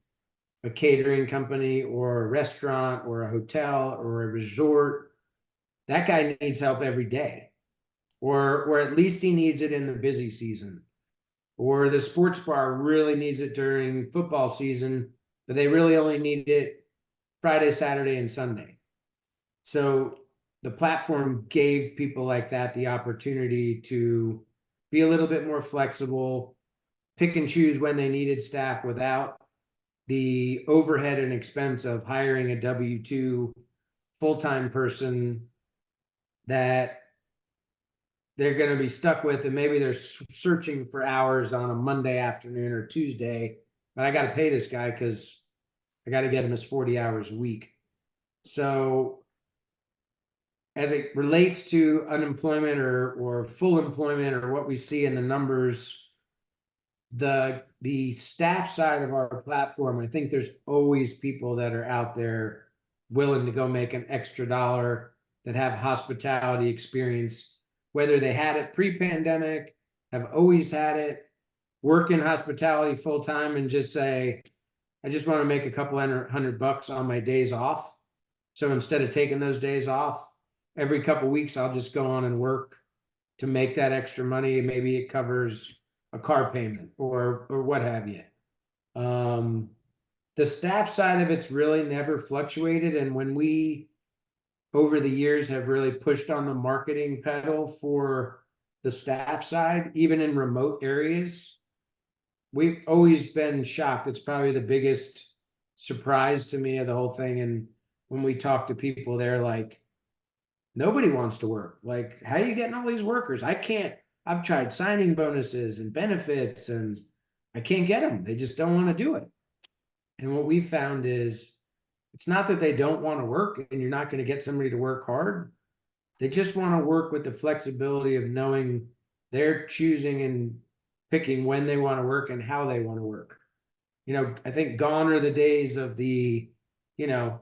a catering company or a restaurant or a hotel or a resort, that guy needs help every day, or at least he needs it in the busy season, or the sports bar really needs it during football season, but they really only need it Friday, Saturday, and Sunday. So the platform gave people like that the opportunity to be a little bit more flexible, pick and choose when they needed staff without the overhead and expense of hiring a W-2 full-time person that they're going to be stuck with, and maybe they're searching for hours on a Monday afternoon or Tuesday, but I got to pay this guy because I got to get him his 40 hours a week. So as it relates to unemployment or full employment, or what we see in the numbers, the staff side of our platform, I think there's always people that are out there willing to go make an extra dollar, that have hospitality experience, whether they had it pre-pandemic, have always had it, work in hospitality full time, and just say, I just want to make a couple $100 on my days off. So instead of taking those days off, every couple weeks, I'll just go on and work to make that extra money. Maybe it covers a car payment or what have you. The staff side of it's really never fluctuated. And when we over the years have really pushed on the marketing pedal for the staff side, even in remote areas. We've always been shocked. It's probably the biggest surprise to me of the whole thing. And when we talk to people, they're like, nobody wants to work. Like, how are you getting all these workers? I can't. I've tried signing bonuses and benefits and I can't get them. They just don't want to do it. And what we found is it's not that they don't want to work and you're not going to get somebody to work hard. They just want to work with the flexibility of knowing they're choosing and picking when they want to work and how they want to work. I think gone are the days of the, you know,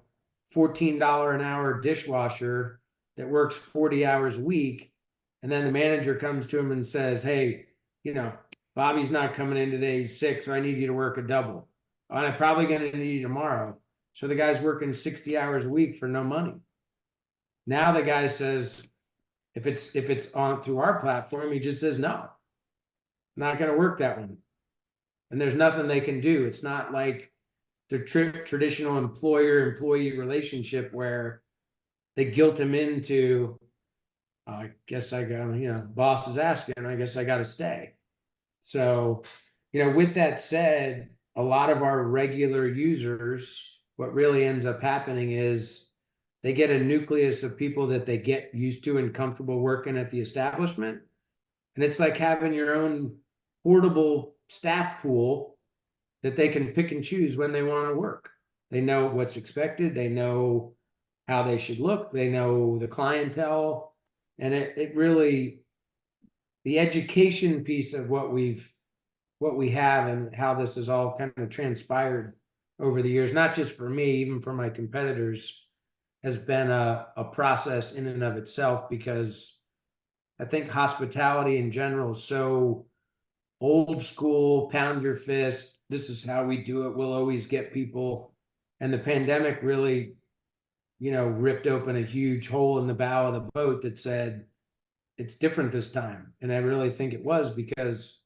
$14 an hour dishwasher that works 40 hours a week. And then the manager comes to him and says, hey, Bobby's not coming in today. He's sick. So I need you to work a double. And I'm probably going to need you tomorrow. So the guy's working 60 hours a week for no money. Now the guy says, if it's on through our platform, he just says, no, not going to work that one. And there's nothing they can do. It's not like the traditional employer-employee relationship where they guilt him into, I guess I got, boss is asking, I guess I got to stay. So, with that said, a lot of our regular users, what really ends up happening is they get a nucleus of people that they get used to and comfortable working at the establishment. And it's like having your own portable staff pool that they can pick and choose when they want to work. They know what's expected. They know how they should look. They know the clientele. And it really, the education piece of what we have and how this has all kind of transpired over the years, not just for me, even for my competitors, has been a process in and of itself, because I think hospitality in general is so old school, pound your fist. This is how we do it. We'll always get people. And the pandemic really, ripped open a huge hole in the bow of the boat that said, it's different this time. And I really think it was, because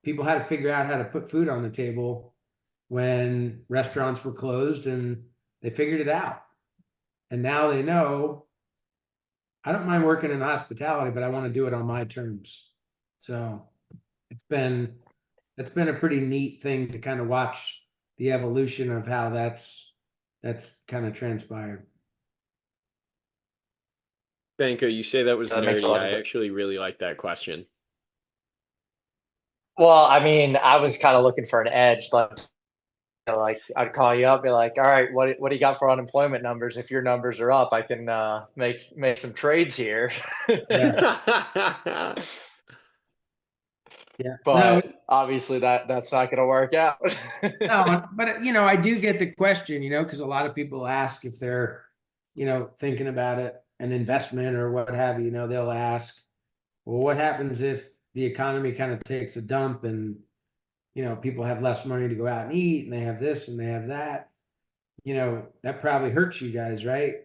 people had to figure out how to put food on the table when restaurants were closed, and they figured it out. And now they know, I don't mind working in hospitality, but I want to do it on my terms. So it's been a pretty neat thing to kind of watch the evolution of how that's kind of transpired. Banco, you say that was That makes a nerdy. lot of I sense. actually really like that question. Well, I mean, I was kind of looking for an edge. Like I'd call you up, be like, "All right, what do you got for unemployment numbers? If your numbers are up, I can make some trades here." Yeah. Yeah. No, But obviously that's not going to work out. no, but I do get the question, because a lot of people ask if they're, thinking about it, an investment or what have you, they'll ask, well, what happens if the economy kind of takes a dump and, people have less money to go out and eat and they have this and they have that, that probably hurts you guys, right?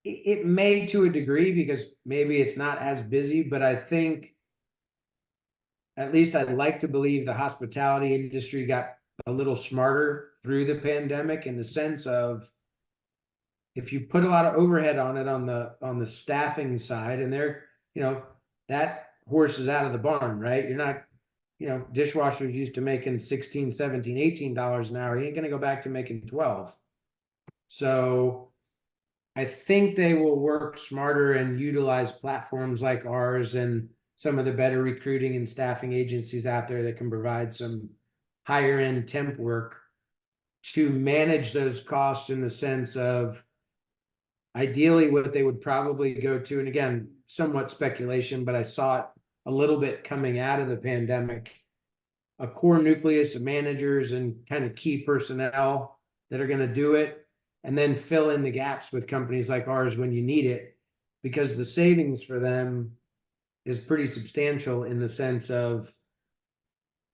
It may, to a degree, because maybe it's not as busy, but I think, at least I'd like to believe, the hospitality industry got a little smarter through the pandemic, in the sense of, if you put a lot of overhead on it on the staffing side, and that horse is out of the barn, right? You're not, dishwashers used to making 16, 17, $18 an hour. You ain't going to go back to making 12. So I think they will work smarter and utilize platforms like ours and some of the better recruiting and staffing agencies out there that can provide some higher end temp work to manage those costs, in the sense of, ideally what they would probably go to, and again, somewhat speculation, but I saw it a little bit coming out of the pandemic, a core nucleus of managers and kind of key personnel that are going to do it, and then fill in the gaps with companies like ours when you need it, because the savings for them is pretty substantial, in the sense of,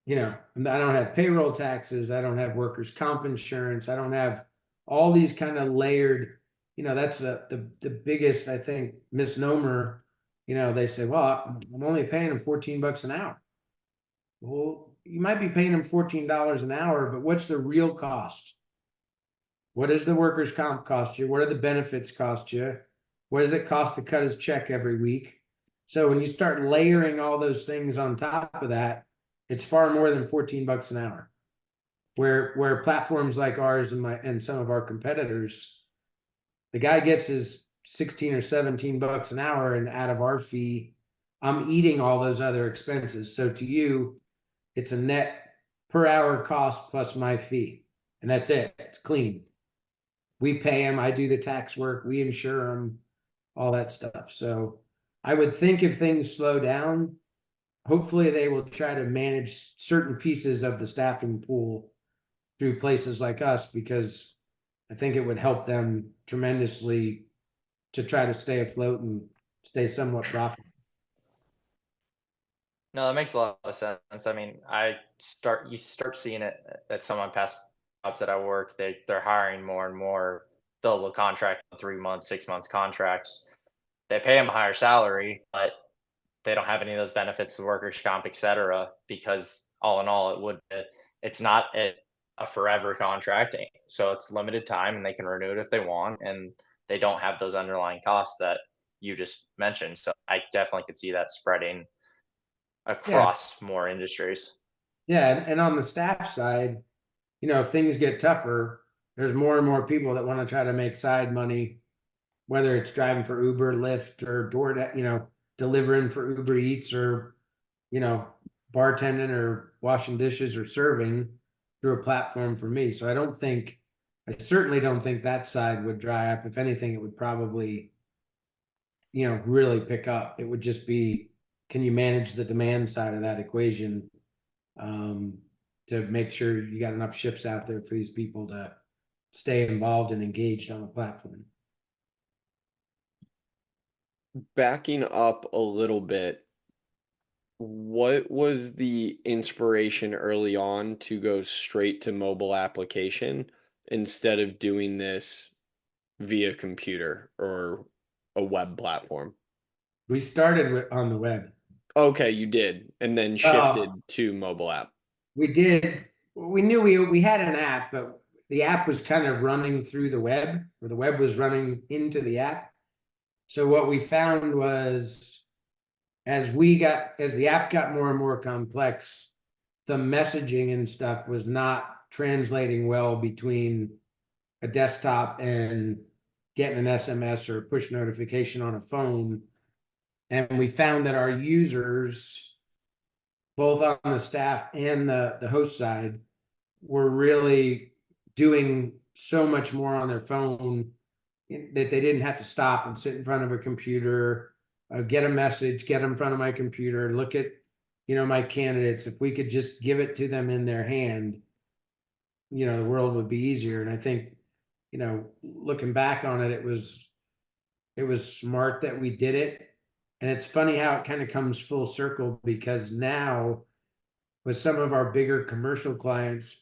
I don't have payroll taxes, I don't have workers' comp insurance, I don't have all these kind of layered, that's the biggest, I think, misnomer. They say, well, I'm only paying them $14 an hour. Well, you might be paying them $14 an hour, but what's the real cost? What does the workers' comp cost you? What do the benefits cost you? What does it cost to cut his check every week? So when you start layering all those things on top of that, it's far more than 14 bucks an hour. Where platforms like ours and some of our competitors, the guy gets his 16 or 17 bucks an hour, and out of our fee, I'm eating all those other expenses. So to you, it's a net per hour cost plus my fee. And that's it. It's clean. We pay him, I do the tax work, we insure him, all that stuff. So I would think if things slow down, hopefully they will try to manage certain pieces of the staffing pool through places like us, because I think it would help them tremendously to try to stay afloat and stay somewhat profitable. No, that makes a lot of sense. I mean, you start seeing it at some of my past jobs that I worked. They're hiring more and more billable contract, 3 months, 6 months contracts. They pay them a higher salary, but they don't have any of those benefits, the workers' comp, et cetera, because all in all, it's not a forever contract. So it's limited time and they can renew it if they want. And they don't have those underlying costs that you just mentioned. So I definitely could see that spreading Yeah, across more industries. yeah, and on the staff side, if things get tougher, there's more and more people that want to try to make side money, whether it's driving for Uber, Lyft, or DoorDash, delivering for Uber Eats, or you know, bartending or washing dishes or serving through a platform for me. So I certainly don't think that side would dry up. If anything, it would probably, really pick up. It would just be, can you manage the demand side of that equation, um, to make sure you got enough ships out there for these people to stay involved and engaged on the platform. Backing up a little bit, what was the inspiration early on to go straight to mobile application instead of doing this via computer or a web platform? We started on the web. Okay, you did, and then Uh, shifted to mobile app. we did. We knew we had an app, but the app was kind of running through the web, or the web was running into the app. So what we found was, as the app got more and more complex, the messaging and stuff was not translating well between a desktop and getting an SMS or push notification on a phone. And we found that our users, both on the staff and the host side, were really doing so much more on their phone that they didn't have to stop and sit in front of a computer, get a message, get in front of my computer, look at, my candidates. If we could just give it to them in their hand, the world would be easier. And I think, looking back on it, it was smart that we did it. And it's funny how it kind of comes full circle, because now with some of our bigger commercial clients,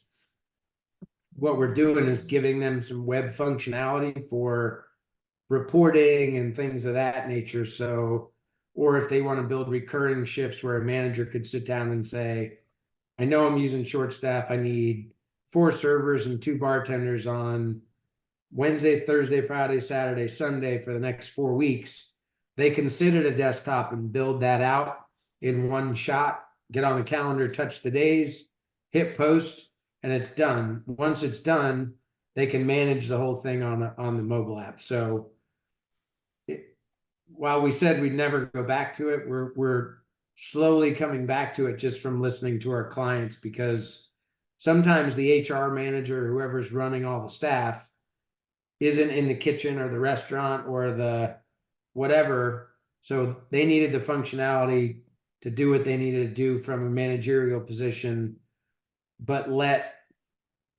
what we're doing is giving them some web functionality for reporting and things of that nature. So, or if they want to build recurring shifts where a manager could sit down and say, I know I'm using short staff. I need 4 servers and 2 bartenders on Wednesday, Thursday, Friday, Saturday, Sunday for the next 4 weeks. They can sit at a desktop and build that out in one shot, get on the calendar, touch the days, hit post, and it's done. Once it's done, they can manage the whole thing on the mobile app. So while we said we'd never go back to it, we're slowly coming back to it just from listening to our clients, because sometimes the HR manager, whoever's running all the staff, isn't in the kitchen or the restaurant or the whatever. So they needed the functionality to do what they needed to do from a managerial position, but let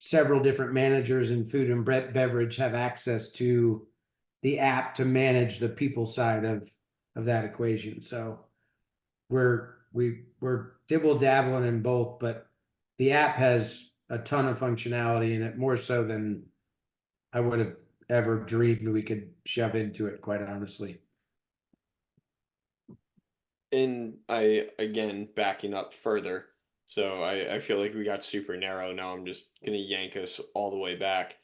several different managers in food and beverage have access to the app to manage the people side of that equation. So we're dibble dabbling in both, but the app has a ton of functionality in it, more so than I would have ever dreamed we could shove into it, quite honestly. And I, again, backing up further. So I feel like we got super narrow. Now I'm just gonna yank us all the way back.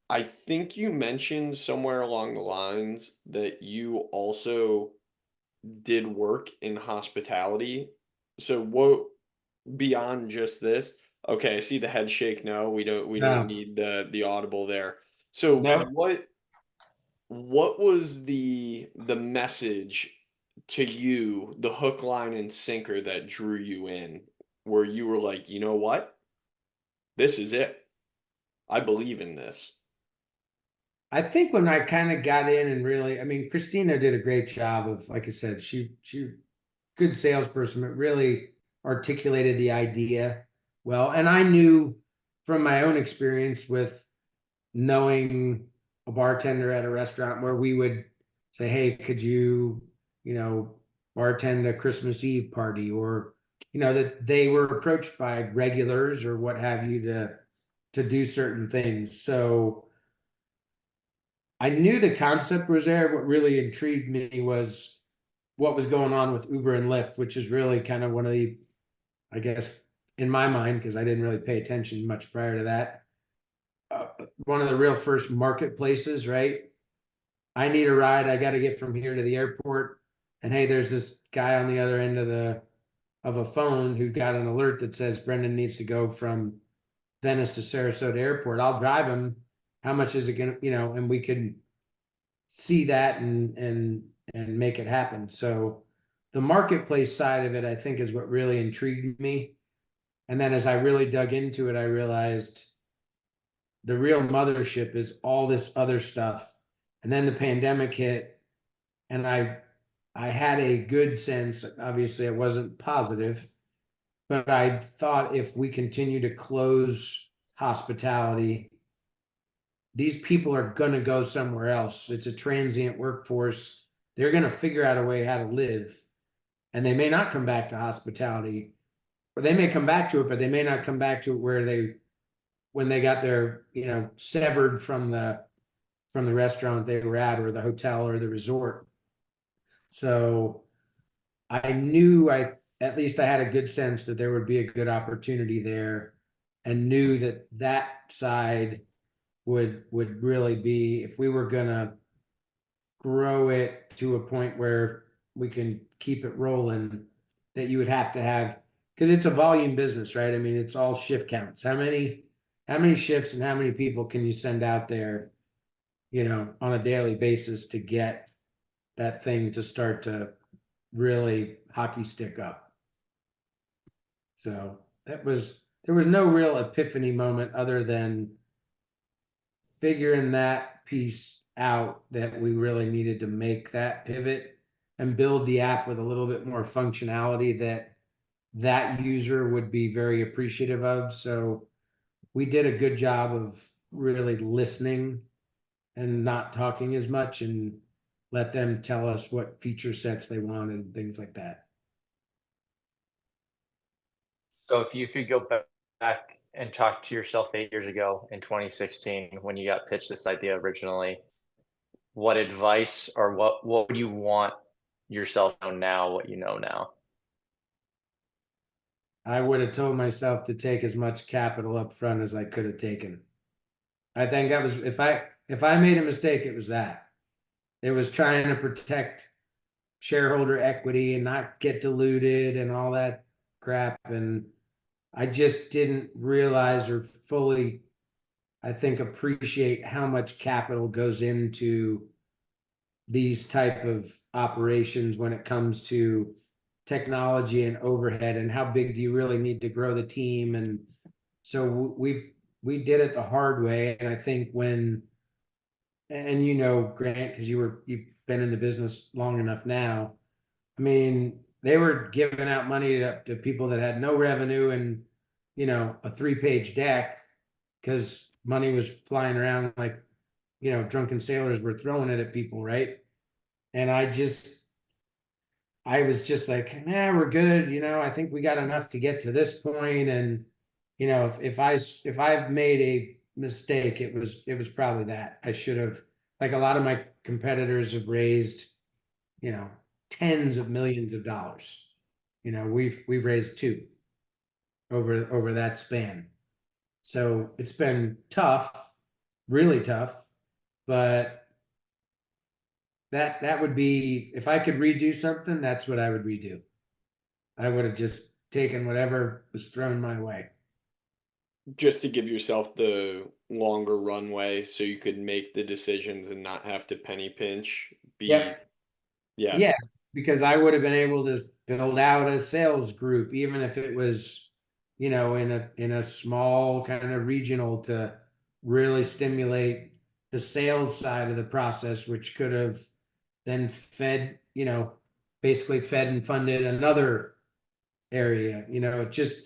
I think you mentioned somewhere along the lines that you also did work in hospitality. So what beyond just this? Okay, I see the head shake. No, we don't No, need the audible there. So no. what was the message to you, the hook, line, and sinker that drew you in, where you were like, you know what? This is it. I believe in this. I think when I kind of got in and really, I mean, Christina did a great job of, like I said, she good salesperson, but really articulated the idea well. And I knew from my own experience with knowing a bartender at a restaurant where we would say, "Hey, could you, you know, bartend a Christmas Eve party?" Or, that they were approached by regulars or what have you to do certain things. So I knew the concept was there. What really intrigued me was what was going on with Uber and Lyft, which is really kind of one of the, I guess, in my mind, because I didn't really pay attention much prior to that, one of the real first marketplaces, right? I need a ride. I got to get from here to the airport. And hey, there's this guy on the other end of a phone who got an alert that says Brenden needs to go from Venice to Sarasota Airport. I'll drive him. How much is it gonna, and we can see that and make it happen. So the marketplace side of it, I think, is what really intrigued me. And then as I really dug into it, I realized the real mothership is all this other stuff. And then the pandemic hit, and I had a good sense, obviously it wasn't positive, but I thought if we continue to close hospitality, these people are going to go somewhere else. It's a transient workforce. They're going to figure out a way how to live, and they may not come back to hospitality, or they may come back to it, but they may not come back to it where when they got their, severed from the restaurant they were at, or the hotel or the resort. So I knew at least I had a good sense that there would be a good opportunity there, and knew that side would really be, if we were gonna grow it to a point where we can keep it rolling, that you would have to have, because it's a volume business, right? I mean, it's all shift counts. How many shifts and how many people can you send out there, on a daily basis to get that thing to start to really hockey stick up? So there was no real epiphany moment other than figuring that piece out, that we really needed to make that pivot and build the app with a little bit more functionality that user would be very appreciative of. So we did a good job of really listening and not talking as much, and let them tell us what feature sets they wanted and things like that. So if you could go back and talk to yourself 8 years ago in 2016 when you got pitched this idea originally, what advice or what would you want yourself to know now, what you know now? I would have told myself to take as much capital up front as I could have taken. I think that was, if I made a mistake, it was that. It was trying to protect shareholder equity and not get diluted and all that crap. And I just didn't realize or fully, I think, appreciate how much capital goes into these type of operations when it comes to technology and overhead, and how big do you really need to grow the team. And so we did it the hard way. And I think and Grant, because you've been in the business long enough now, I mean, they were giving out money to people that had no revenue, and a 3-page deck, because money was flying around like, drunken sailors were throwing it at people, right? And I was just like, nah, we're good. I think we got enough to get to this point. And, if I've made a mistake, it was probably that. I should have, like a lot of my competitors have raised, you know, tens of millions of dollars. We've raised two over that span. So it's been tough, really tough, but that would be, if I could redo something, that's what I would redo. I would have just taken whatever was thrown my way. Just to give yourself the longer runway so you could make the decisions and not have to penny pinch. Be Yep. Yeah. Yeah, because I would have been able to build out a sales group, even if it was, in a small kind of regional, to really stimulate the sales side of the process, which could have then fed, basically fed and funded another area. It just,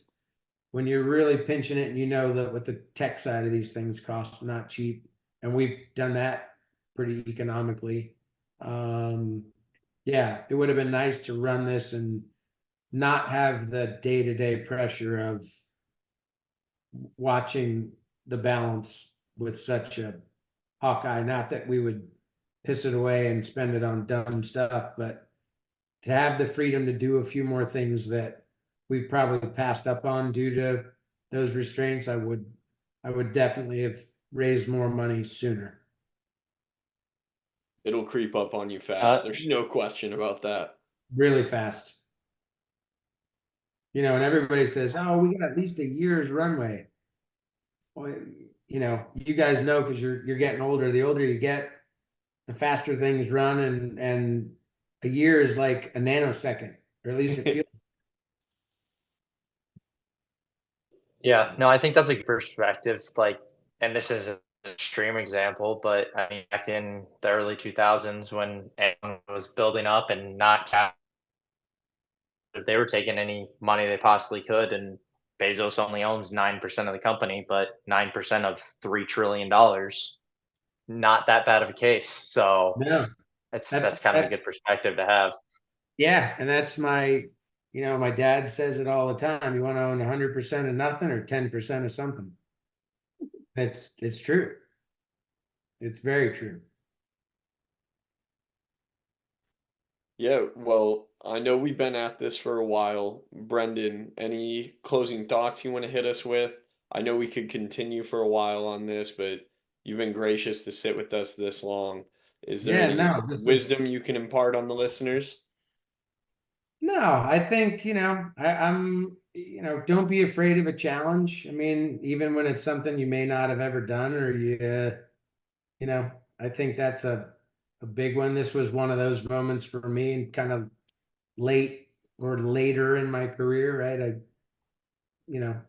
when you're really pinching it, and that what the tech side of these things cost, not cheap, and we've done that pretty economically. Um, yeah, it would have been nice to run this and not have the day-to-day pressure of watching the balance with such a hawkeye. Not that we would piss it away and spend it on dumb stuff, but to have the freedom to do a few more things that we've probably passed up on due to those restraints, I would definitely have raised more money sooner, It'll creep up on you fast. Uh, There's no question about that. really fast. And everybody says, "Oh, we got at least a year's runway." Well, you guys know, because you're getting older. The older you get, the faster things run, and a year is like a nanosecond, or at least it feels. yeah, no, I think that's a good perspective. Like, and this is an extreme example, but I mean, back in the early 2000s when Amazon was building up and not cap, they were taking any money they possibly could, and Bezos only owns 9% of the company, but 9% of $3 trillion, not that bad of a case. So No, that's that's that's kind of a that's good perspective to have. yeah, and that's my dad says it all the time. You want to own 100% of nothing or 10% of something. It's true. It's very true. Yeah, well, I know we've been at this for a while. Brendan, any closing thoughts you want to hit us with? I know we could continue for a while on this, but you've been gracious to sit with us this long. Is there Yeah, any no, this is wisdom you can impart on the listeners? no, I think, I'm, don't be afraid of a challenge. I mean, even when it's something you may not have ever done, or you know, I think that's a big one. This was one of those moments for me, and kind of late or later in my career, right?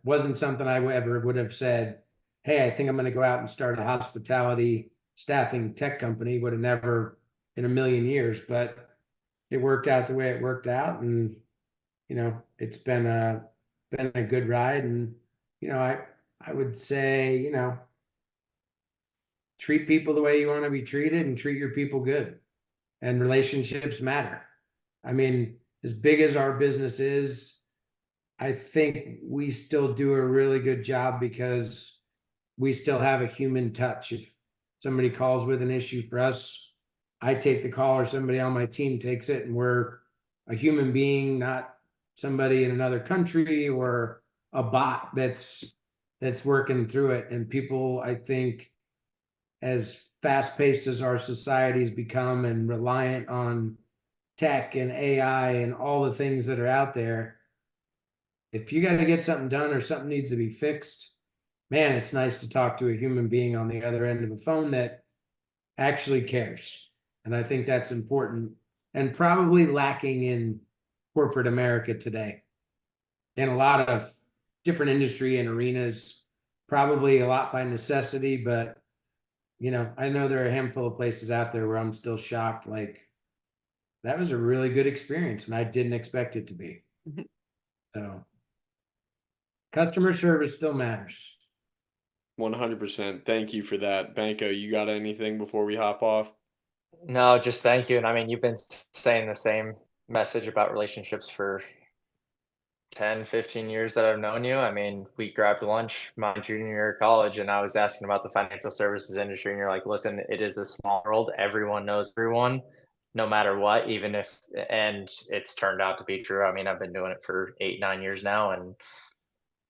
Wasn't something I ever would have said, "Hey, I think I'm going to go out and start a hospitality staffing tech company." Would have never in a million years, but it worked out the way it worked out, and it's been a good ride. And I would say, treat people the way you want to be treated, and treat your people good. And relationships matter. I mean, as big as our business is, I think we still do a really good job because we still have a human touch. If somebody calls with an issue for us, I take the call, or somebody on my team takes it, and we're a human being, not somebody in another country or a bot that's working through it. And people, I think, as fast paced as our society's become and reliant on tech and AI and all the things that are out there, if you got to get something done or something needs to be fixed, man, it's nice to talk to a human being on the other end of the phone that actually cares. And I think that's important, and probably lacking in corporate America today, in a lot of different industry and arenas, probably a lot by necessity. But I know there are a handful of places out there where I'm still shocked. Like, that was a really good experience, and I didn't expect it to be. So customer service still matters. 100%. Thank you for that. Banco, you got anything before we hop off? No, just thank you. And I mean, you've been saying the same message about relationships for 10, 15 years that I've known you. I mean, we grabbed lunch my junior year of college, and I was asking about the financial services industry, and you're like, listen, it is a small world. Everyone knows everyone, no matter what, even if, and it's turned out to be true. I mean, I've been doing it for 8, 9 years now, and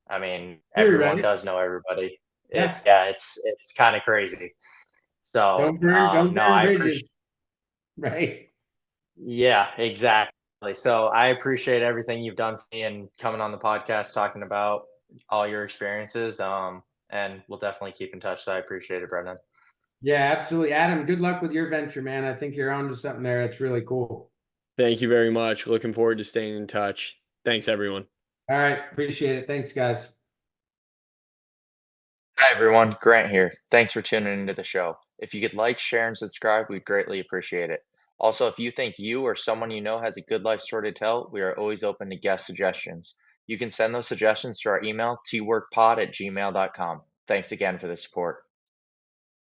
I mean, True, everyone right? does know everybody. Yeah. It's kind of crazy. So Don't no, burn I appreciate. bridges. Right. Yeah, exactly. So I appreciate everything you've done for me and coming on the podcast talking about all your experiences. And we'll definitely keep in touch. So I appreciate it, Brendan. Yeah, absolutely. Adam, good luck with your venture, man. I think you're onto something there. That's really cool. Thank you very much. Looking forward to staying in touch. Thanks, everyone. All right. Appreciate it. Thanks, guys. Hi, everyone. Grant here. Thanks for tuning into the show. If you could like, share, and subscribe, we'd greatly appreciate it. Also, if you think you or someone you know has a good life story to tell, we are always open to guest suggestions. You can send those suggestions to our email, tworkpod@gmail.com. Thanks again for the support.